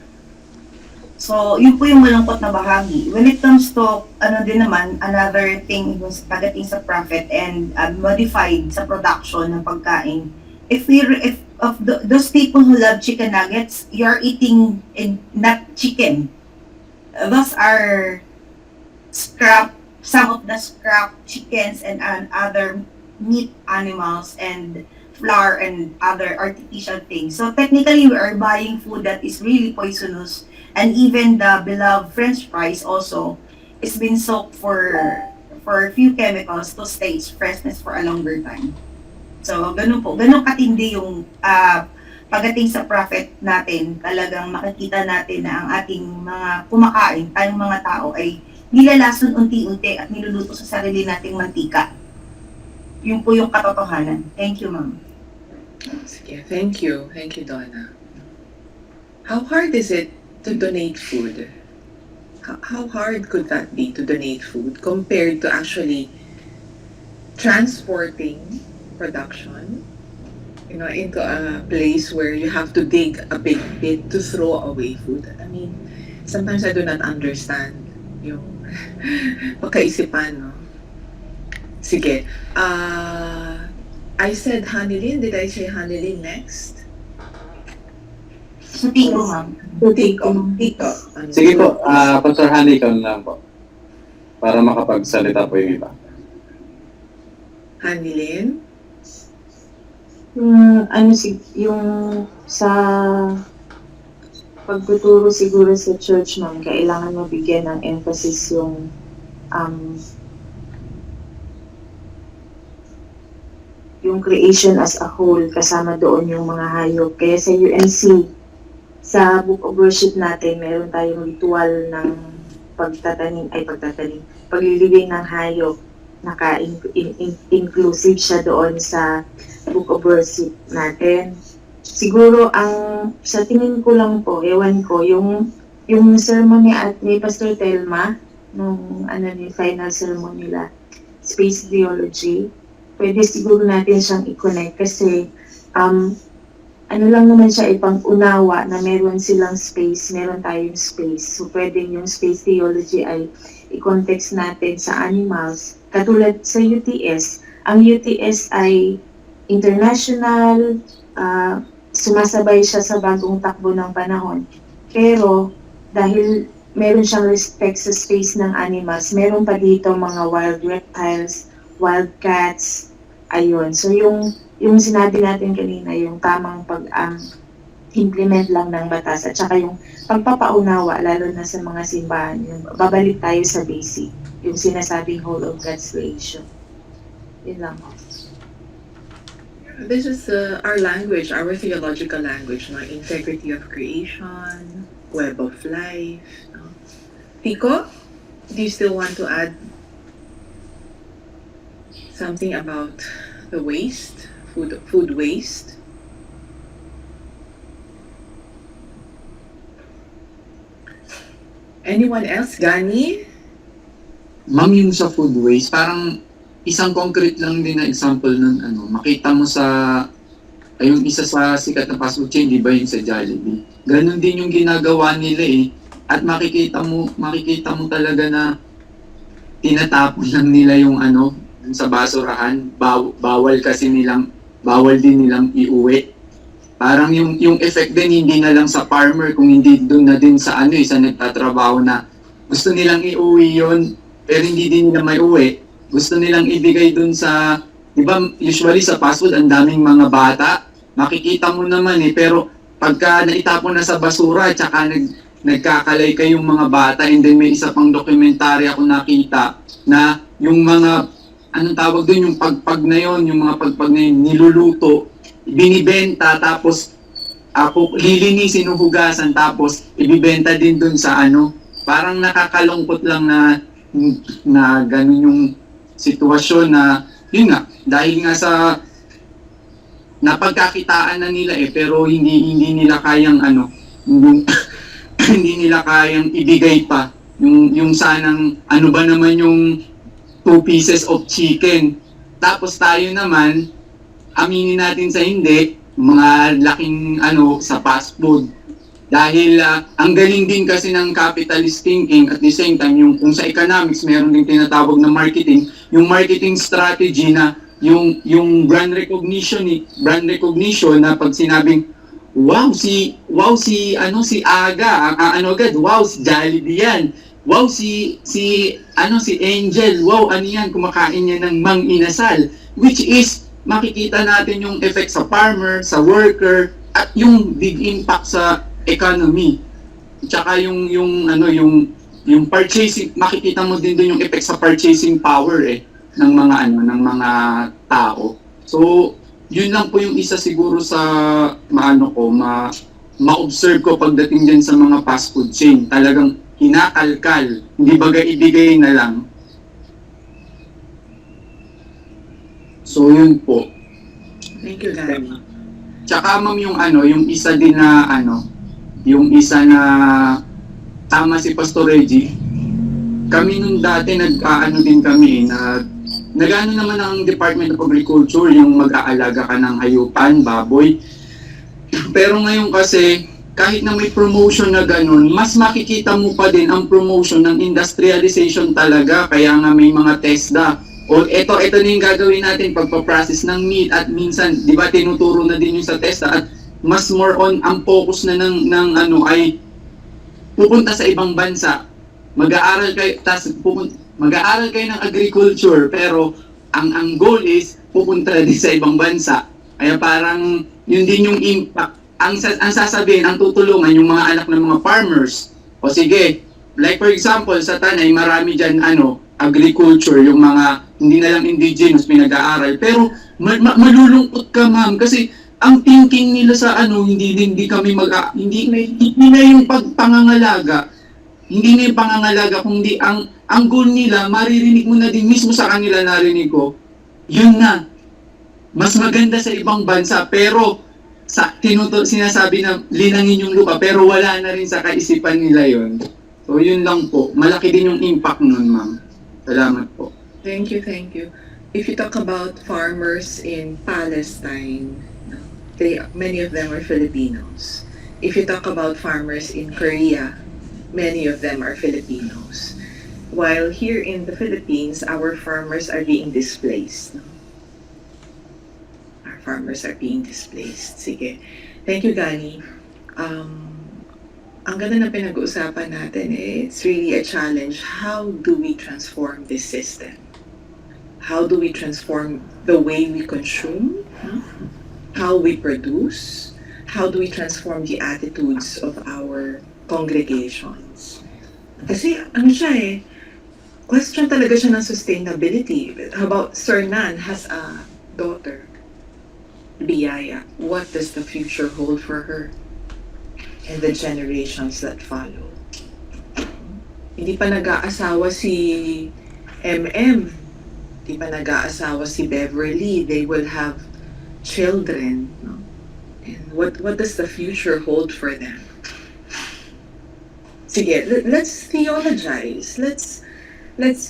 So, yun po yung malungkot na bahagi. When it comes to, din naman, another thing was pagdating sa profit and modified sa production ng pagkain. If those people who love chicken nuggets, you're eating not chicken. Those are some of the scrap chickens and other meat animals and flour and other artificial things. So technically, we are buying food that is really poisonous, and even the beloved French fries also is been soaked for a few chemicals to stay its freshness for a longer time. So ganun katindi yung pagdating sa profit natin. Talagang makikita natin na ang ating mga kumakain, tayong mga tao ay nilalason unti-unti at niluluto sa sarili nating mantika. Yun po yung katotohanan. Thank you, ma'am. Sige, thank you. Thank you, Donna. How hard is it to donate food? How hard could that be to donate food compared to actually transporting production, into a place where you have to dig a big pit to throw away food? I mean, sometimes I do not understand yung pagkaisipan, no? Sige. I said Hanilyn. Did I say Hanilyn next? So, Tico, ma'am. Tico. Sige po, Pastor Hani, ikaw na lang po. Para makapagsalita po yung iba. Hanilyn? Yung sa pagtuturo siguro sa church, ma'am, kailangan mabigyan ng emphasis yung creation as a whole, kasama doon yung mga hayop. Kaya sa UNC, sa Book of Worship natin, meron tayong ritual ng paglilibing ng hayop. Inclusive siya doon sa Book of Worship natin. Siguro sa tingin ko lang po, ewan ko, yung sermon ni Pastor Telma, nung final sermon nila, Space Theology, pwede siguro natin siyang i-connect kasi lang naman siya ipang-unawa na meron silang space, meron tayong space. So pwede yung space theology ay i-context natin sa animals. Katulad sa UTS, ang UTS ay international, sumasabay siya sa bagong takbo ng panahon. Pero dahil meron siyang respect sa space ng animals, meron pa dito mga wild reptiles, wild cats, ayun. So yung sinabi natin kanina, yung tamang implement lang ng batas at saka yung pagpapaunawa, lalo na sa mga simbahan, yung babalik tayo sa basic, yung sinasabing whole of God's creation. Yun lang. This is our language, our theological language, no? Integrity of creation, web of life. No? Tico, do you still want to add something about the waste, food waste? Anyone else? Gani? Ma'am, yung sa food waste, parang isang concrete lang din na example ng makita mo sa Ay, yung isa sa sikat na fast food chain, di ba yung sa Jollibee? Ganon din yung ginagawa nila eh. At makikita mo talaga na tinatapon lang nila yung ano, dun sa basurahan. Bawal din nilang iuwi. Parang yung effect din, hindi na lang sa farmer, kung hindi doon na din sa ano, sa nagtatrabaho na gusto nilang iuwi yon pero hindi din nila may uwi. Gusto nilang ibigay doon sa, di ba, usually sa fast food, ang daming mga bata, makikita mo naman eh, pero pagka naitapon na sa basura, tsaka nagkakalay kayong mga bata, and then may isa pang dokumentary ako nakita na yung mga, anong tawag doon, yung pagpag na yon, yung mga pagpag na yun, niluluto, binibenta, tapos lilinisin o hugasan, tapos ibibenta din doon sa ano. Parang nakakalungkot lang na ganun yung sitwasyon na, yun nga, dahil nga sa napagkakitaan na nila eh, pero hindi nila kayang ano, hindi nila kayang ibigay pa yung sanang ano ba naman yung 2 pieces of chicken. Tapos tayo naman, aminin natin sa hindi, mga laking ano sa fast food. Dahil ang galing din kasi ng capitalist thinking, at the same time, yung kung sa economics, meron din tinatawag na marketing, yung marketing strategy na yung brand recognition na pag sinabing wow si Aga, agad, wow si Jollibee yan, wow si Angel, wow ano yan, kumakain niya ng Mang Inasal, which is makikita natin yung effect sa farmer, sa worker, at yung big impact sa economy. Tsaka yung purchasing, makikita mo din doon yung effect sa purchasing power ng mga tao. So, yun lang po yung isa siguro sa ma-observe ko pagdating din sa mga fast food chain. Talagang kinakalkal, hindi baga ibigay na lang. So, yun po. Thank you, Gary. Tsaka ma'am yung isa din na yung isa na tama si Pastor Reggie, kami nung dati din kami nag-ano naman ang Department of Agriculture, yung mag-aalaga ka ng hayupan, baboy. Pero ngayon kasi, kahit na may promotion na ganun, mas makikita mo pa din ang promotion ng industrialization talaga, kaya nga may mga TESDA. O ito na yung gagawin natin pagpa-process ng meat, at minsan, di ba, tinuturo na din yung sa TESDA, at mas more on ang focus na ay pupunta sa ibang bansa. Mag-aaral kayo ng agriculture, pero ang goal is pupunta din sa ibang bansa. Kaya parang yun din yung impact. Ang sasabihin, ang tutulungan yung mga anak ng mga farmers. O sige, like for example, sa Tanay, marami dyan agriculture, yung mga hindi na lang indigenous pinag-aaral. Pero malulungkot ka, ma'am, kasi ang thinking nila sa hindi na yung pangangalaga. Hindi na yung pangangalaga, kundi ang goal nila, maririnig mo na din mismo sa kanila, narinig ko, yun na. Mas maganda sa ibang bansa, pero sinasabi na linangin yung lupa, pero wala na rin sa kaisipan nila yun. So yun lang po. Malaki din yung impact nun, ma'am. Salamat po. Thank you. If you talk about farmers in Palestine, many of them are Filipinos. If you talk about farmers in Korea, many of them are Filipinos. While here in the Philippines, our farmers are being displaced. Our farmers are being displaced. Sige. Thank you, Gani. Ang ganda na pinag-uusapan natin, it's really a challenge. How do we transform this system? How do we transform the way we consume? How we produce? How do we transform the attitudes of our congregations? Kasi question talaga siya ng sustainability. How about Sir Nan has a daughter, Biyaya. What does the future hold for her and the generations that follow? Hindi pa nag-aasawa si MM. Hindi pa nag-aasawa si Beverly. They will have children. No? And what does the future hold for them? Sige, let's theologize. Let's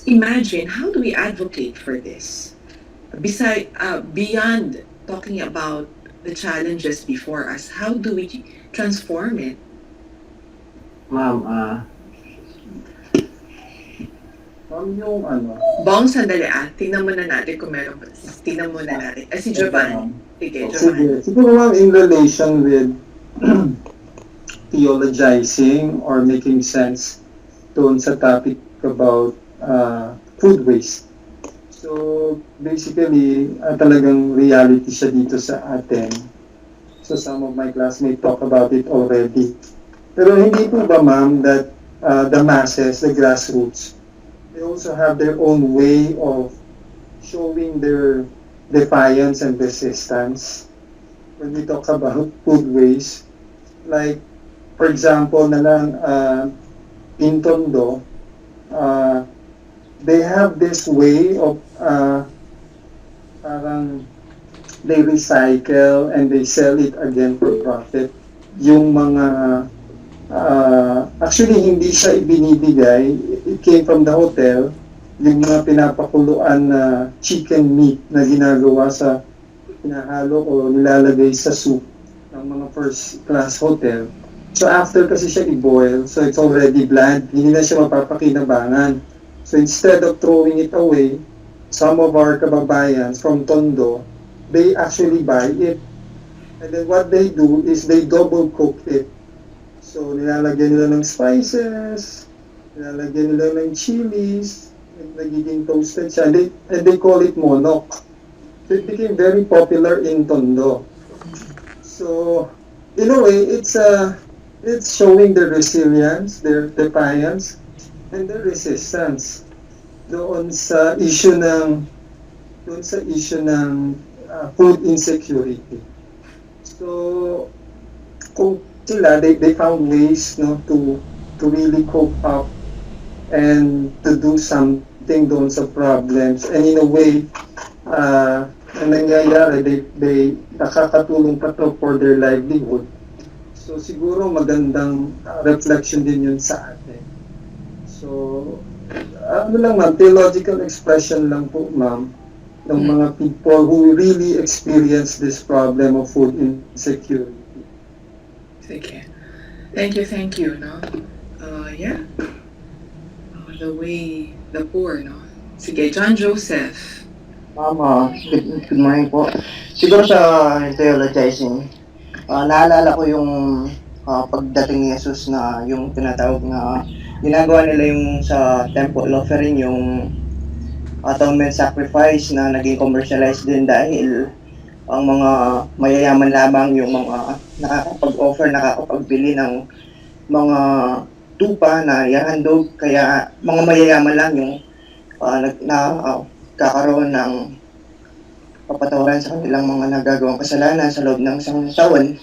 imagine, how do we advocate for this? Beyond talking about the challenges before us. How do we transform it? Ma'am, Yung ano, Bong, sandali tingnan muna natin kung meron. Tingnan muna natin. Si Giovanni. Sige, Giovanni. siguro ma'am, in relation with theologizing or making sense doon sa topic about food waste. So, basically, talagang reality siya dito sa atin. So, some of my classmates talk about it already. Pero hindi po ba, ma'am, that the masses, the grassroots, they also have their own way of showing their defiance and resistance when we talk about food waste. Like, for example, na lang, in Tondo, they have this way of parang they recycle and they sell it again for profit. Yung mga actually hindi siya ibinibigay, it came from the hotel, yung mga pinapakuluan na chicken meat na ginagawa sa pinahalo o nilalagay sa soup ng mga first class hotel. So after kasi siya i-boil, so it's already bland, hindi na siya mapapakinabangan. So instead of throwing it away, some of our kababayans from Tondo, they actually buy it. And then what they do is they double cook it. So nilalagyan nila ng spices, nilalagyan nila ng chilies, nagiging toasted siya, and they call it monok. So it became very popular in Tondo. So in a way, it's showing their resilience, their defiance, and their resistance doon sa issue ng food insecurity. So kung sila, they found ways to really cope up and to do something doon sa problems, and in a way ang nangyayari, they nakakatulong pa to for their livelihood. So siguro magandang reflection din yun sa atin. So ano lang ma'am, theological expression lang po ma'am ng mga people who really experience this problem of food insecurity. Sige. Thank you, no? Yeah. The way, the poor, no? Sige, John Joseph. Ma'am, good morning po. Siguro sa theologizing, naalala ko yung pagdating ni Jesus na yung tinatawag na ginagawa nila yung sa temple offering, yung atonement sacrifice na naging commercialized din dahil ang mga mayayaman lamang yung mga nakakapag-offer, nakakapagbili ng mga tupa na ihandog, kaya mga mayayaman lang yung kakaroon ng papatawaran sa kanilang mga nagagawang kasalanan sa loob ng isang taon.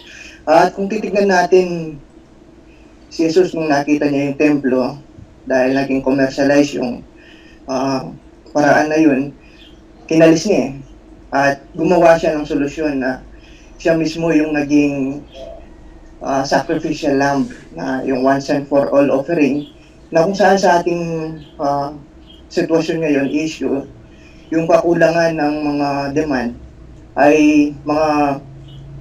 At kung titignan natin si Jesus nung nakita niya yung templo, dahil naging commercialize yung paraan na yun, kinalis niya at gumawa siya ng solusyon na siya mismo yung naging sacrificial lamb, na yung once and for all offering, na kung saan sa ating sitwasyon ngayon, issue, yung kakulangan ng mga demand ay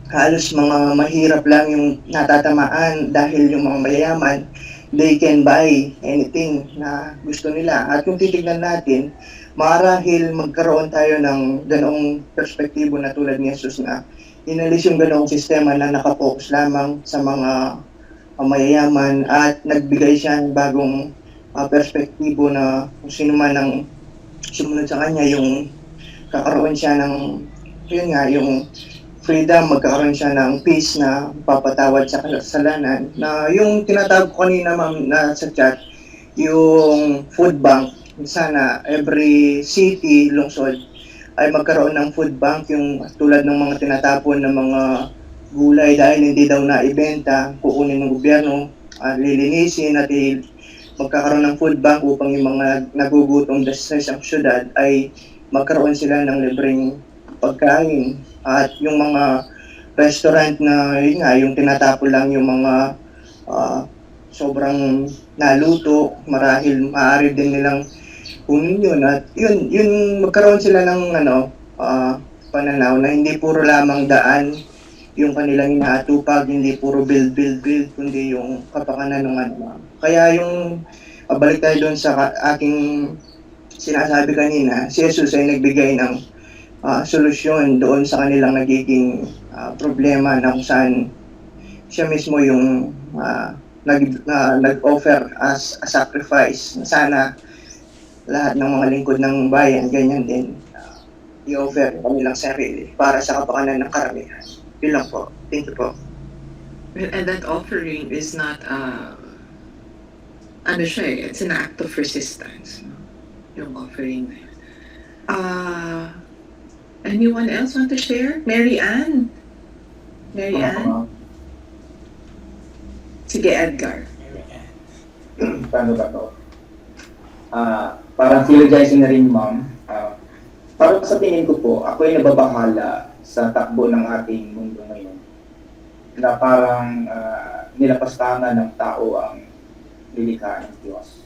halos mga mahirap lang yung natatamaan dahil yung mga mayayaman, they can buy anything na gusto nila. At kung titignan natin, marahil magkaroon tayo ng ganoong perspektibo na tulad ni Jesus na inalis yung ganoong sistema na nakapokus lamang sa mga mayayaman at nagbigay siya ng bagong perspektibo na kung sino man ang sumunod sa kanya, yung kakaroon siya ng yung freedom, magkakaroon siya ng peace na papatawad sa kasalanan. Na yung tinatawag ko kanina ma'am na sa chat, yung food bank, sana every city, lungsod ay magkaroon ng food bank, yung tulad ng mga tinatapon ng mga gulay dahil hindi daw naibenta, kukunin ng gobyerno, lilinisin at magkakaroon ng food bank upang yung mga nagugutom sa isang syudad ay magkaroon sila ng libreng pagkain. At yung mga restaurant na yung tinatapon lang yung mga sobrang naluto, marahil maaari din nilang kunin yun. At yun magkaroon sila ng pananaw na hindi puro lamang daan yung kanilang inaatupag, hindi puro build, kundi yung kapakanan ng anima. Kaya yung, balik tayo doon sa aking sinasabi kanina, si Jesus ay nagbigay ng solusyon doon sa kanilang nagiging problema na kung saan siya mismo yung nag-offer as a sacrifice. Sana lahat ng mga lingkod ng bayan, ganyan din, i-offer ang kanilang sarili para sa kapakanan ng karamihan. Yun lang po. Thank you po. And that offering is not, ano siya eh, it's an act of resistance. No? Yung offering na yun. Anyone else want to share? Mary Ann? Mary Ann? Sige, Edgar. Paano ba to? Parang philogising na rin, ma'am. Parang sa tingin ko po, ako ay nababahala sa takbo ng ating mundo ngayon. Na parang nilapastangan ng tao ang lilikha ng Diyos.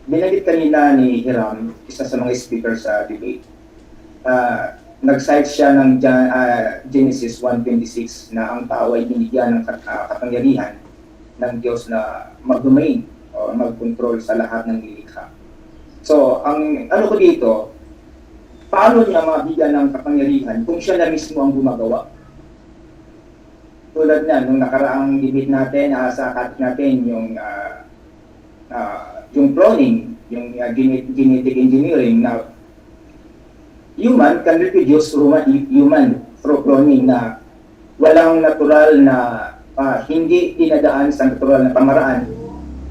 Binanggit kanina ni Hiram, isa sa mga speaker sa debate, nag-cite siya ng Genesis 1:26 na ang tao ay binigyan ng kapangyarihan ng Diyos na mag-domain o mag-control sa lahat ng lilikha. So, ang ano ko dito, paano niya mabigyan ng kapangyarihan kung siya na mismo ang gumagawa? Tulad na, nung nakaraang debate natin, sa topic natin, yung cloning, yung genetic engineering na human can reproduce human through cloning na walang natural na hindi dinadaan sa natural na pamaraan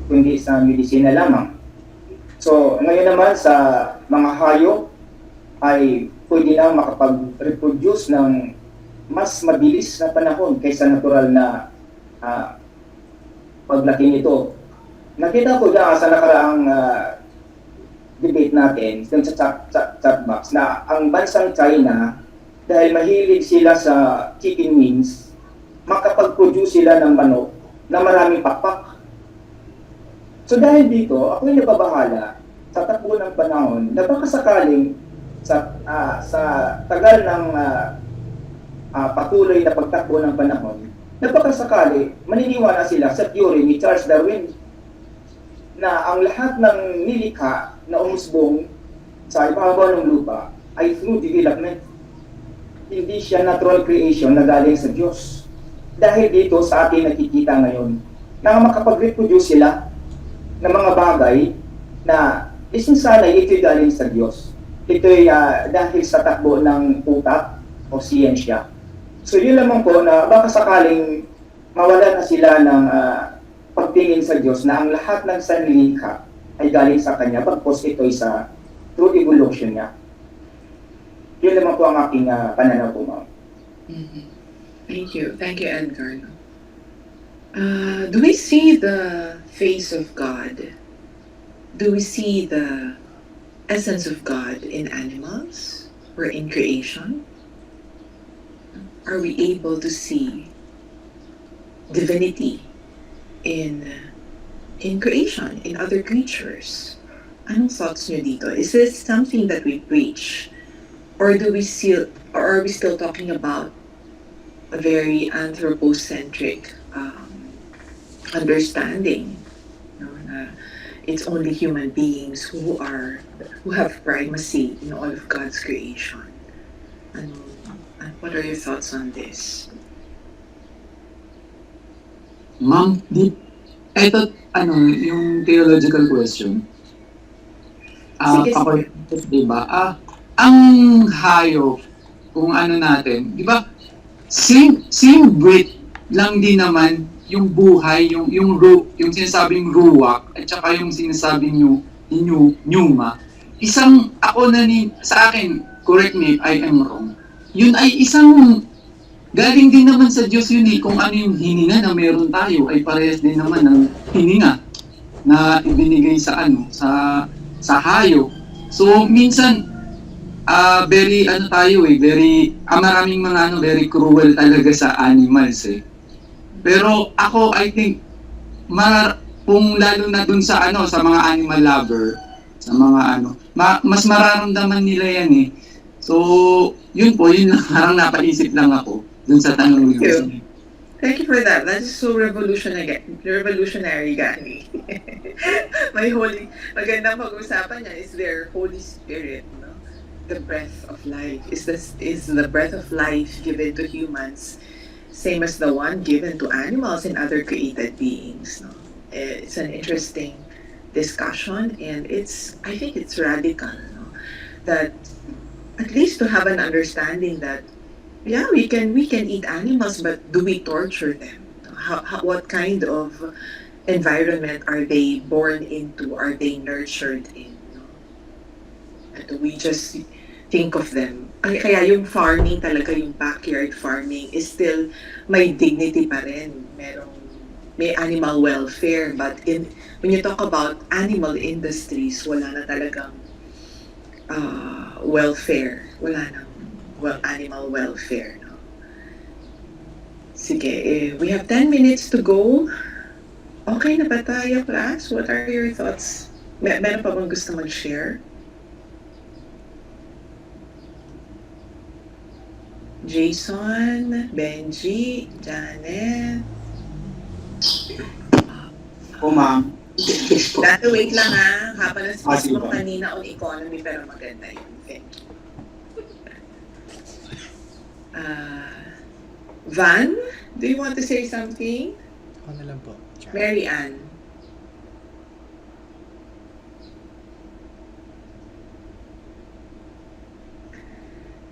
kundi sa medisina lamang. So ngayon naman sa mga hayop ay pwede na makapag-reproduce ng mas mabilis na panahon kaysa natural na paglaki nito. Nakita ko dyan sa nakaraang debate natin sa chat box na ang bansang China, dahil mahilig sila sa chicken wings, makapag-produce sila ng manok na maraming pakpak. So dahil dito, ako ay nababahala sa takbo ng panahon na baka sakaling sa tagal ng patuloy na pagtakbo ng panahon, napakasakali maniniwala sila sa theory ni Charles Darwin na ang lahat ng nilikha na umusbong sa ibabaw ng lupa ay through development. Hindi siya natural creation na galing sa Diyos. Dahil dito sa atin nakikita ngayon na makapag-reproduce sila ng mga bagay na isinsanay ito'y galing sa Diyos. Ito'y dahil sa takbo ng utak o siyensya. So yun lamang po na baka sakaling mawala na sila ng pagtingin sa Diyos na ang lahat ng sanlilikha ay galing sa Kanya, pagpos ito'y sa true evolution niya. Yun naman po ang aking pananaw po, ma'am. Mm-hmm. Thank you. Thank you, Edgar. Do we see the face of God? Do we see the essence of God in animals or in creation? Are we able to see divinity in creation, in other creatures? Anong thoughts nyo dito? Is this something that we preach? Or are we still talking about a very anthropocentric understanding? It's only human beings who have primacy in all of God's creation. And what are your thoughts on this? Ma'am, eto, yung theological question. Sige. Diba? Ang hayop, kung ano natin, diba, same breed lang din naman yung buhay, yung sinasabing ruwak, at saka yung sinasabing nyuma. Sa akin, correct me if I am wrong, yun ay isang galing din naman sa Diyos yun kung ano yung hininga na meron tayo ay parehas din naman ng hininga na ibinigay sa hayop. So minsan maraming mga very cruel talaga sa animals Pero ako I think kung lalo na dun sa sa mga animal lover, sa mga mas mararamdaman nila yan So, yun lang, parang napaisip lang ako. dun sa tanong Thank you. Thank you for that. That is so revolutionary, Gani. Magandang pag-usapan niya is their Holy Spirit, no? The breath of life. Is the breath of life given to humans same as the one given to animals and other created beings, no? It's an interesting discussion, and I think it's radical, no? That at least to have an understanding that yeah, we can eat animals, but do we torture them? What kind of environment are they born into? Are they nurtured in? No? And do we just think of them? Kaya yung farming talaga, yung backyard farming is still may dignity pa rin. May animal welfare, but when you talk about animal industries, wala na talagang welfare. Wala na. Animal welfare. No? Sige, we have 10 minutes to go. Okay na ba tayo, class? What are your thoughts? Meron pa bang gusto mag-share? Jason, Benji, Janet. Ma'am. Dati wait lang ha. Habang na-speak sige mo ba? kanina on economy, pero maganda yun. Thank you. Van, do you want to say something? Ako na lang po. Mary Ann.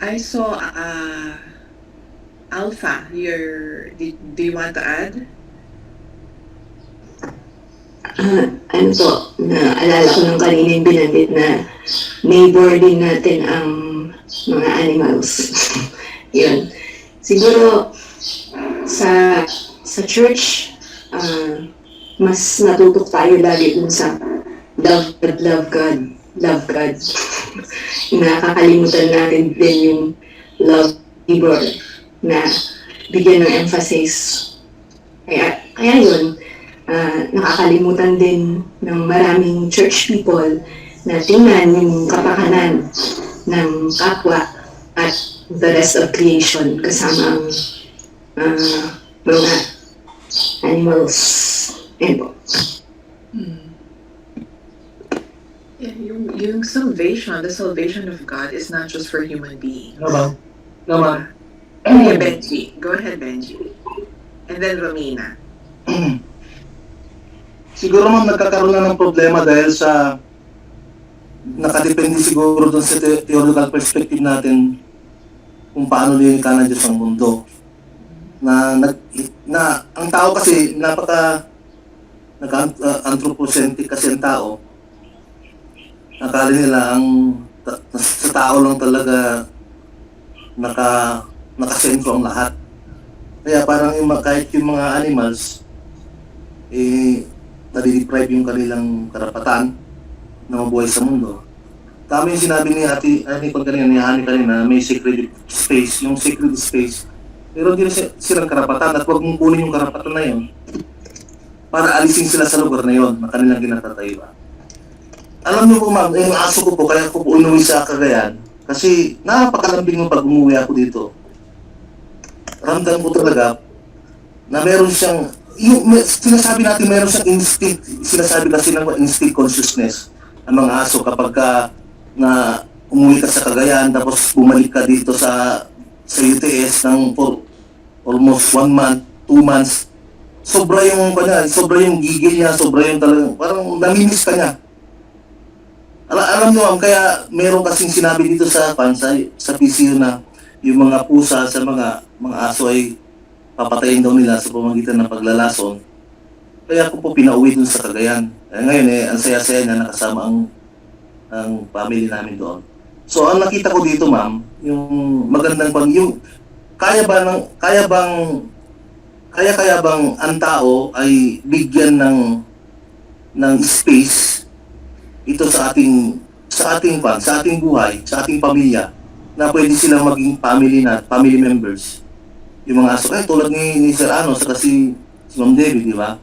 I saw Alpha. Do you want to add? Ano po, naalala ko ng kanina yung binanggit na neighbor din natin ang mga animals. Yun. Siguro, sa church, mas natutok tayo lagi dun sa love God. Nakakalimutan natin din yung love neighbor na bigyan ng emphasis. Kaya yun, nakakalimutan din ng maraming church people na tingnan yung kapakanan ng kapwa at the rest of creation kasama ang mga animals. Yan po. Yeah, yung salvation, the salvation of God is not just for human beings. No, ma'am. Okay, Benji. Go ahead, Benji. And then Romina. Siguro ma'am, nagkakaroon na ng problema dahil sa nakadepende siguro doon sa theological perspective natin kung paano lilikha ng Diyos ang mundo. Na ang tao kasi nag-anthropocentric kasi ang tao. Akala nila sa tao lang talaga nakasentro ang lahat. Kaya parang kahit yung mga animals nade-deprive yung kanilang karapatan na mabuhay sa mundo. Tama yung sinabi ni Hani kanina, may sacred space, yung sacred space. Pero hindi na silang karapatan at huwag mong kunin yung karapatan na yun para alisin sila sa lugar na yun na kanilang ginatatayuan. Alam niyo po ma'am, yung aso ko po, kaya ko po inuwi sa Cagayan kasi napakalambing mo pag umuwi ako dito. Ramdam ko talaga na meron siyang sinasabi natin mayroon siyang instinct, sinasabi kasi ng instinct consciousness ang mga aso kapag na umuwi ka sa Cagayan tapos bumalik ka dito sa UTS ng for almost 1 month, 2 months, sobra yung gigil niya, sobra yung talagang, parang namimiss ka niya. Alam niyo ma'am, kaya meron kasing sinabi dito sa PCU na yung mga pusa sa mga aso ay papatayin daw nila sa pamamagitan ng paglalason. Kaya ako po pinauwi dun sa Cagayan. Ngayon ang saya-saya na nakasama ang family namin doon. So ang nakita ko dito ma'am, yung magandang yung kaya bang ang tao ay bigyan ng space ito sa ating buhay, sa ating pamilya na pwede silang maging family members. Yung mga aso, tulad ni Sir Ano, saka si Ma'am Debbie, di ba?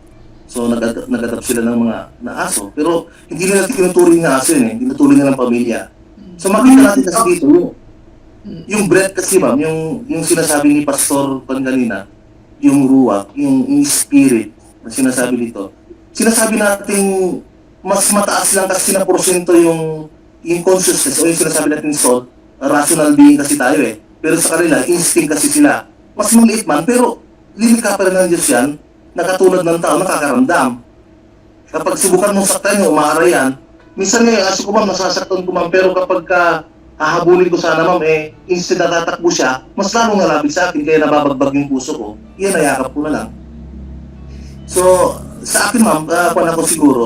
So, nag-adapt sila ng mga aso. Pero, hindi nila tinuturing na aso yun eh. Tinuturing na ng pamilya. So, makita natin kasi dito, Yung breath kasi ma'am, yung sinasabi ni Pastor kanina, yung ruach, yung spirit na sinasabi dito. Sinasabi natin mas mataas lang kasi na porsyento yung consciousness o yung sinasabi natin soul, rational being kasi tayo eh. Pero sa kanila, instinct kasi sila. Mas maliit man, pero limika pa rin ng Diyos yan, na katulad ng tao, nakakaramdam. Kapag subukan mong saktan yung umaara yan, minsan nga, aso ko ma'am, nasasaktan ko ma'am, pero kapag hahabulin ko sana ma'am, instead na tatakbo siya, mas lalong nalapit sa akin, kaya nababagbag yung puso ko, yan, nayakap ko na lang. So, sa akin ma'am, kung ako siguro,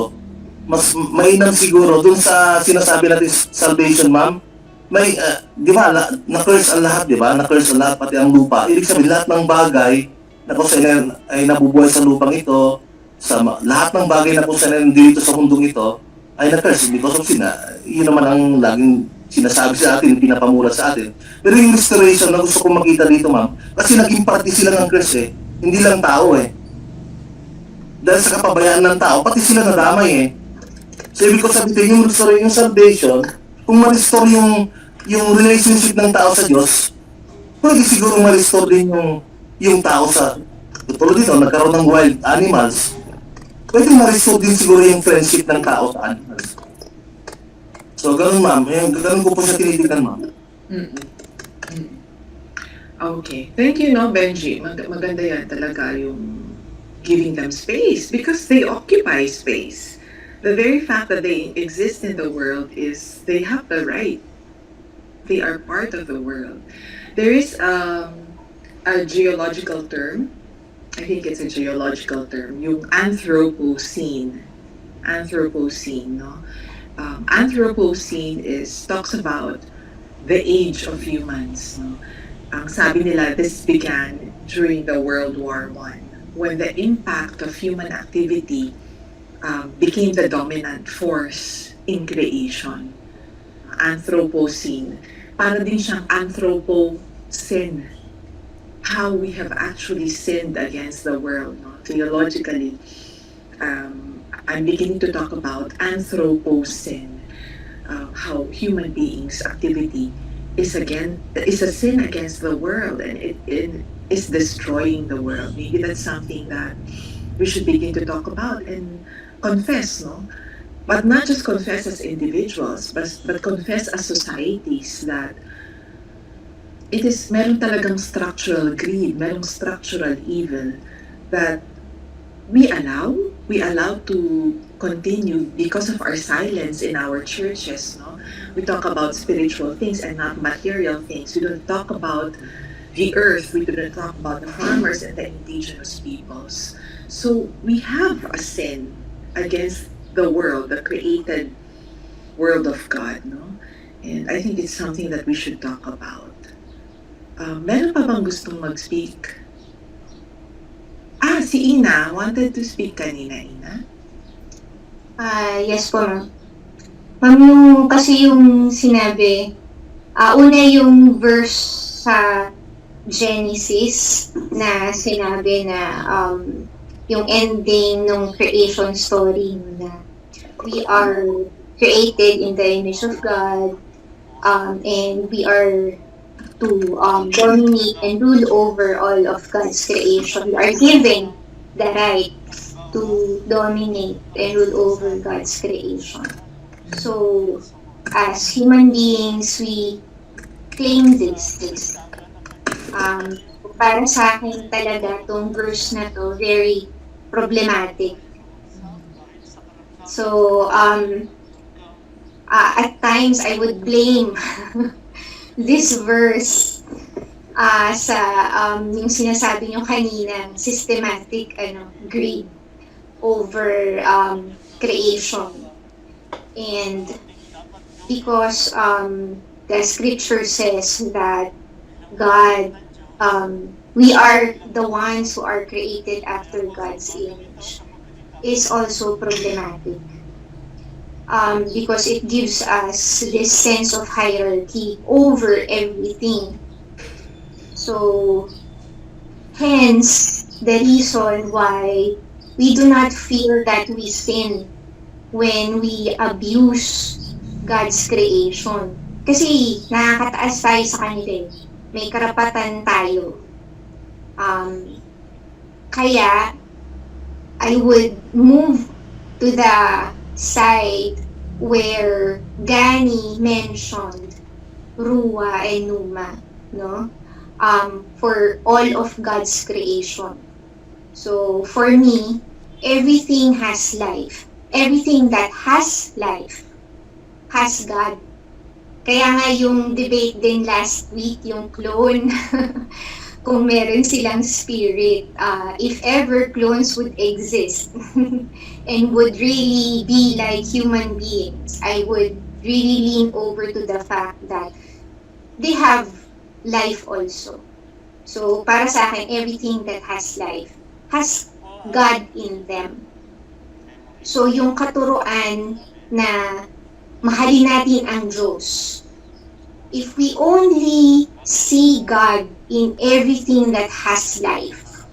mas mainam siguro dun sa sinasabi natin salvation ma'am, may, di ba, na-curse ang lahat, di ba? Na-curse ang lahat, pati ang lupa. Ibig sabihin, lahat ng bagay na kung saan ay nabubuhay sa lupang ito, lahat ng bagay na kung saan dito sa mundong ito, ay na-curse because of sin. Yun naman ang laging sinasabi sa atin, pinapamura sa atin. Pero yung restoration na gusto kong makita dito, ma'am, kasi naging party sila ng curse eh. Hindi lang tao eh. Dahil sa kapabayaan ng tao, pati sila nadamay eh. So, ibig ko sabihin, yung salvation, kung ma-restore yung relationship ng tao sa Diyos, pwede siguro ma-restore din yung tao sa, tulad dito, nagkaroon ng wild animals, pwede ma-restore din siguro yung friendship ng tao sa animals. So, ganun ma'am, ganun ko po siya tinitignan ma'am. Okay. Thank you, no, Benji. Maganda yan talaga yung giving them space because they occupy space. The very fact that they exist in the world is they have the right. They are part of the world. There is a geological term. I think it's a geological term. Yung Anthropocene. Anthropocene, no? Anthropocene talks about the age of humans. No? Ang sabi nila, this began during the World War I, when the impact of human activity became the dominant force in creation. Anthropocene. Para din siyang anthropo-sin. How we have actually sinned against the world. No? Theologically, I'm beginning to talk about anthropocene. How human beings' activity is a sin against the world, and it is destroying the world. Maybe that's something that we should begin to talk about and confess, no? But not just confess as individuals, but confess as societies that meron talagang structural greed, merong structural evil that we allow to continue because of our silence in our churches, no? We talk about spiritual things and not material things. We don't talk about the earth. We don't talk about the farmers and the indigenous peoples. So we have a sin against the world, the created world of God, no? And I think it's something that we should talk about. Meron pa bang gustong mag-speak? Si Ina wanted to speak kanina, Ina. Yes po, ma'am. Ma'am, yung sinabi, una yung verse sa Genesis na sinabi na yung ending ng creation story na we are created in the image of God, and we are to dominate and rule over all of God's creation. We are given the right to dominate and rule over God's creation. So, as human beings, we claim this. Para sa akin talaga, tong verse na to, very problematic. So, at times, I would blame this verse sa yung sinasabi nyo kanina, systematic greed over creation. And because the scripture says that God, we are the ones who are created after God's image, is also problematic. Because it gives us this sense of hierarchy over everything. So, hence, the reason why we do not feel that we sin when we abuse God's creation. Kasi nakakataas tayo sa kanila. May karapatan tayo. Kaya, I would move to the side where Gani mentioned Ruwa and Numa, no? For all of God's creation. So, for me, everything has life. Everything that has life has God. Kaya nga yung debate din last week, yung clone, kung meron silang spirit, if ever clones would exist and would really be like human beings, I would really lean over to the fact that they have life also. So, para sa akin, everything that has life has God in them. So, yung katuruan na mahalin natin ang Diyos, if we only see God in everything that has life,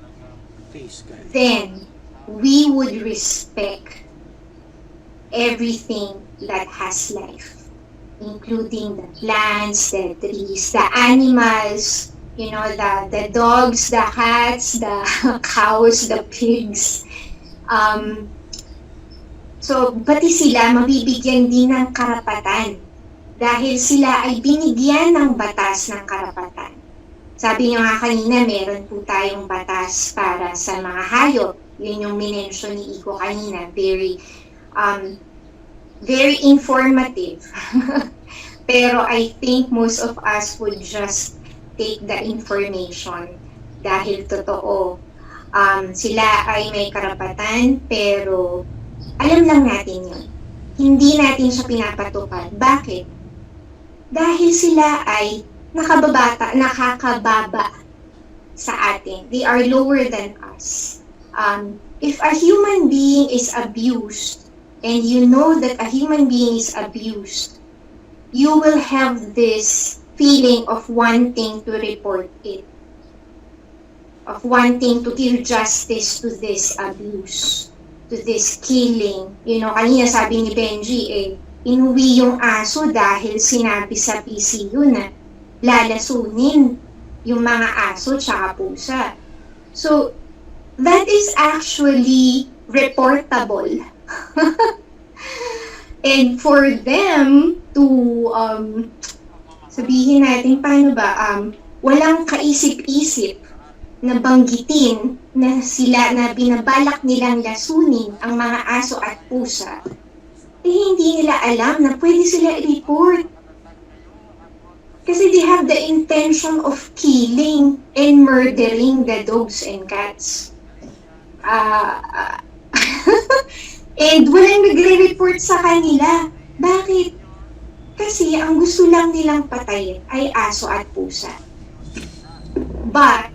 then we would respect everything that has life, including the plants, the trees, the animals, you know, the dogs, the cats, the cows, the pigs. So, pati sila mabibigyan din ng karapatan dahil sila ay binigyan ng batas ng karapatan. Sabi niyo nga kanina, meron po tayong batas para sa mga hayop. Yun yung minention ni Iko kanina. Very informative. Pero I think most of us would just take the information dahil totoo. Sila ay may karapatan, pero alam lang natin yun. Hindi natin siya pinapatupad. Bakit? Dahil sila ay nakakababa sa atin. They are lower than us. If a human being is abused, and you know that a human being is abused, you will have this feeling of wanting to report it, of wanting to give justice to this abuse, to this killing. You know, kanina sabi ni Benji, inuwi yung aso dahil sinabi sa PCU na lalasunin yung mga aso tsaka pusa. So, that is actually reportable. And for them to, sabihin natin, paano ba, walang kaisip-isip na banggitin na sila na binabalak nilang lasunin ang mga aso at pusa, hindi nila alam na pwede sila i-report. Kasi they have the intention of killing and murdering the dogs and cats. And walang nagre-report sa kanila. Bakit? Kasi ang gusto lang nilang patayin ay aso at pusa. But,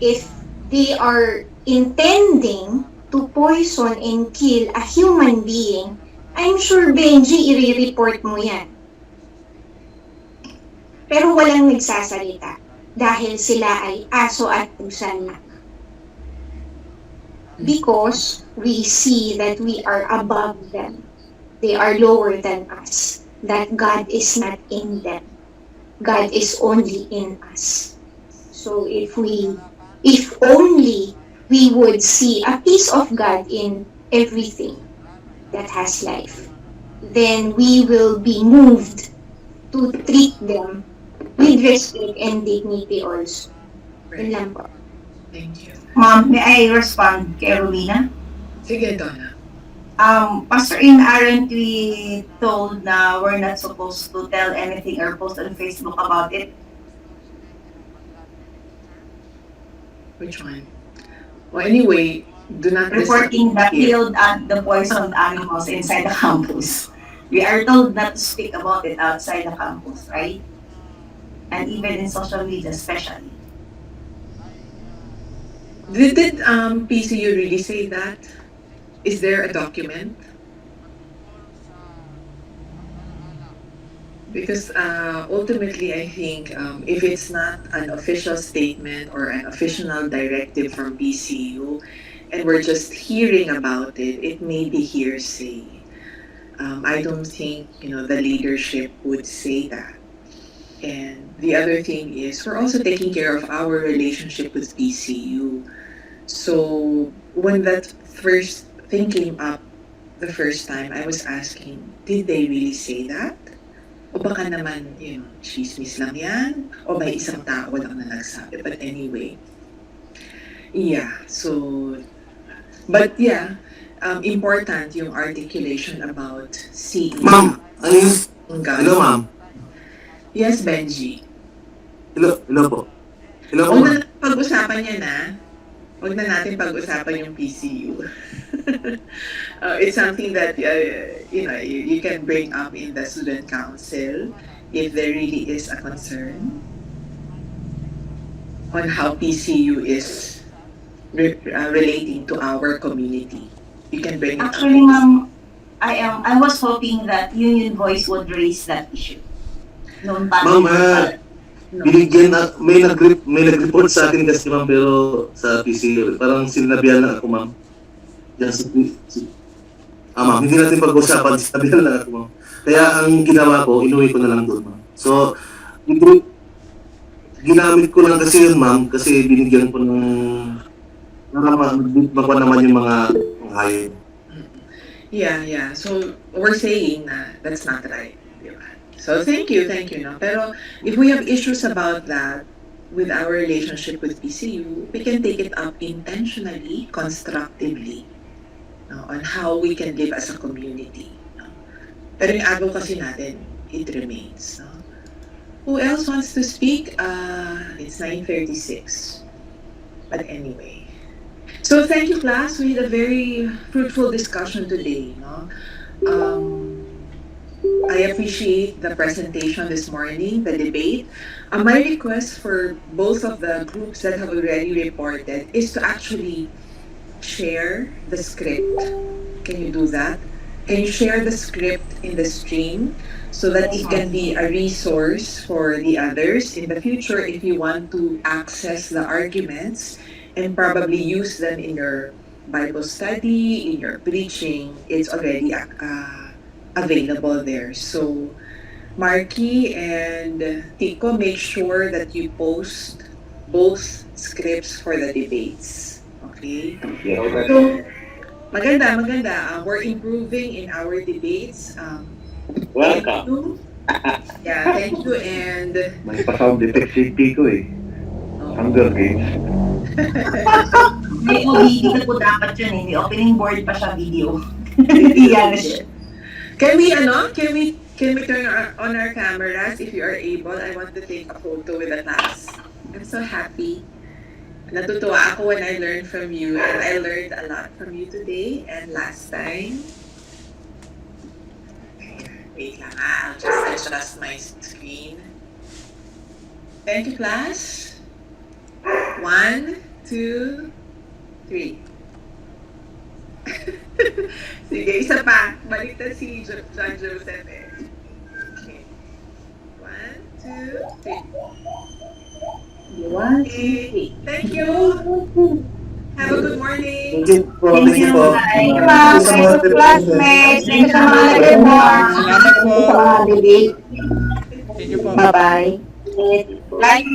if they are intending to poison and kill a human being, I'm sure, Benji, i-report mo yan. Pero walang nagsasalita dahil sila ay aso at pusa lang. Because we see that we are above them. They are lower than us. That God is not in them. God is only in us. So if only we would see a piece of God in everything that has life, then we will be moved to treat them with respect and dignity also. Yun lang po. Thank you. Ma'am, may I respond kay Romina? Sige, Donna. Pastor In, aren't we told na we're not supposed to tell anything or post on Facebook about it? Which one? Well, anyway, do not Reporting the killed and the poisoned animals inside the campus. We are told not to speak about it outside the campus, right? And even in social media especially. Did PCU really say that? Is there a document? Because ultimately, I think if it's not an official statement or an official directive from PCU, and we're just hearing about it, it may be hearsay. I don't think, the leadership would say that. And the other thing is, we're also taking care of our relationship with PCU. So when that first thing came up the first time, I was asking, did they really say that? O baka naman, chismis lang yan? O may isang tao lang na nagsabi? But anyway, yeah, so, but yeah, important yung articulation about seeing Ma'am, God. hello ma'am. Yes, Benji. Hello po. Hello po Huwag ma'am. na pag-usapan yan, ha? Huwag na natin pag-usapan yung PCU. It's something that, you can bring up in the student council if there really is a concern on how PCU is relating to our community. You can bring it Actually, up. ma'am, I was hoping that Union Voice would raise that issue. Noon pa. Ma'am, binigyan na, may nag-report sa akin kasi ma'am, pero sa PCU, parang sinabihan lang ako ma'am. Just, ma'am, hindi natin pag-usapan, sinabihan lang ako ma'am. Kaya ang ginawa ko, inuwi ko na lang doon ma'am. So, ginamit ko lang kasi yun ma'am, kasi binigyan ko ng magpa naman yung mga hayop. Yeah. So, we're saying na that's not right. So, thank you, no? Pero, if we have issues about that with our relationship with PCU, we can take it up intentionally, constructively, on how we can live as a community. Pero yung advocacy natin, it remains. No? Who else wants to speak? It's 9:36. But anyway. So thank you, class. We had a very fruitful discussion today. No? I appreciate the presentation this morning, the debate. My request for both of the groups that have already reported is to actually share the script. Can you do that? Can you share the script in the stream so that it can be a resource for the others in the future if you want to access the arguments and probably use them in your Bible study, in your preaching? It's already available there. So, Marky and Tico, make sure that you post both scripts for the debates. Okay? So, maganda. We're improving in our debates. Welcome. Thank you. And May pa-sound effect si Tico eh. Hunger Games. May OBD po dapat yun eh. May opening board pa siya video. Yan siya. Can we turn on our cameras if you are able? I want to take a photo with the class. I'm so happy. Natutuwa ako when I learned from you, and I learned a lot from you today and last time. Wait lang, I'll just adjust my screen. Thank you, class. 1, 2, 3. Sige, isa pa. Baliktad si John Joseph eh. Okay. 1, 2, 3. 1, 2, 3. Thank you. Have a good morning. Thank you po. Thank you, ma'am. Thank you, ma'am. Thank you, classmates. Thank you sa mga nag-report. Salamat po. Sa mga debate. Thank you po. Bye-bye. Like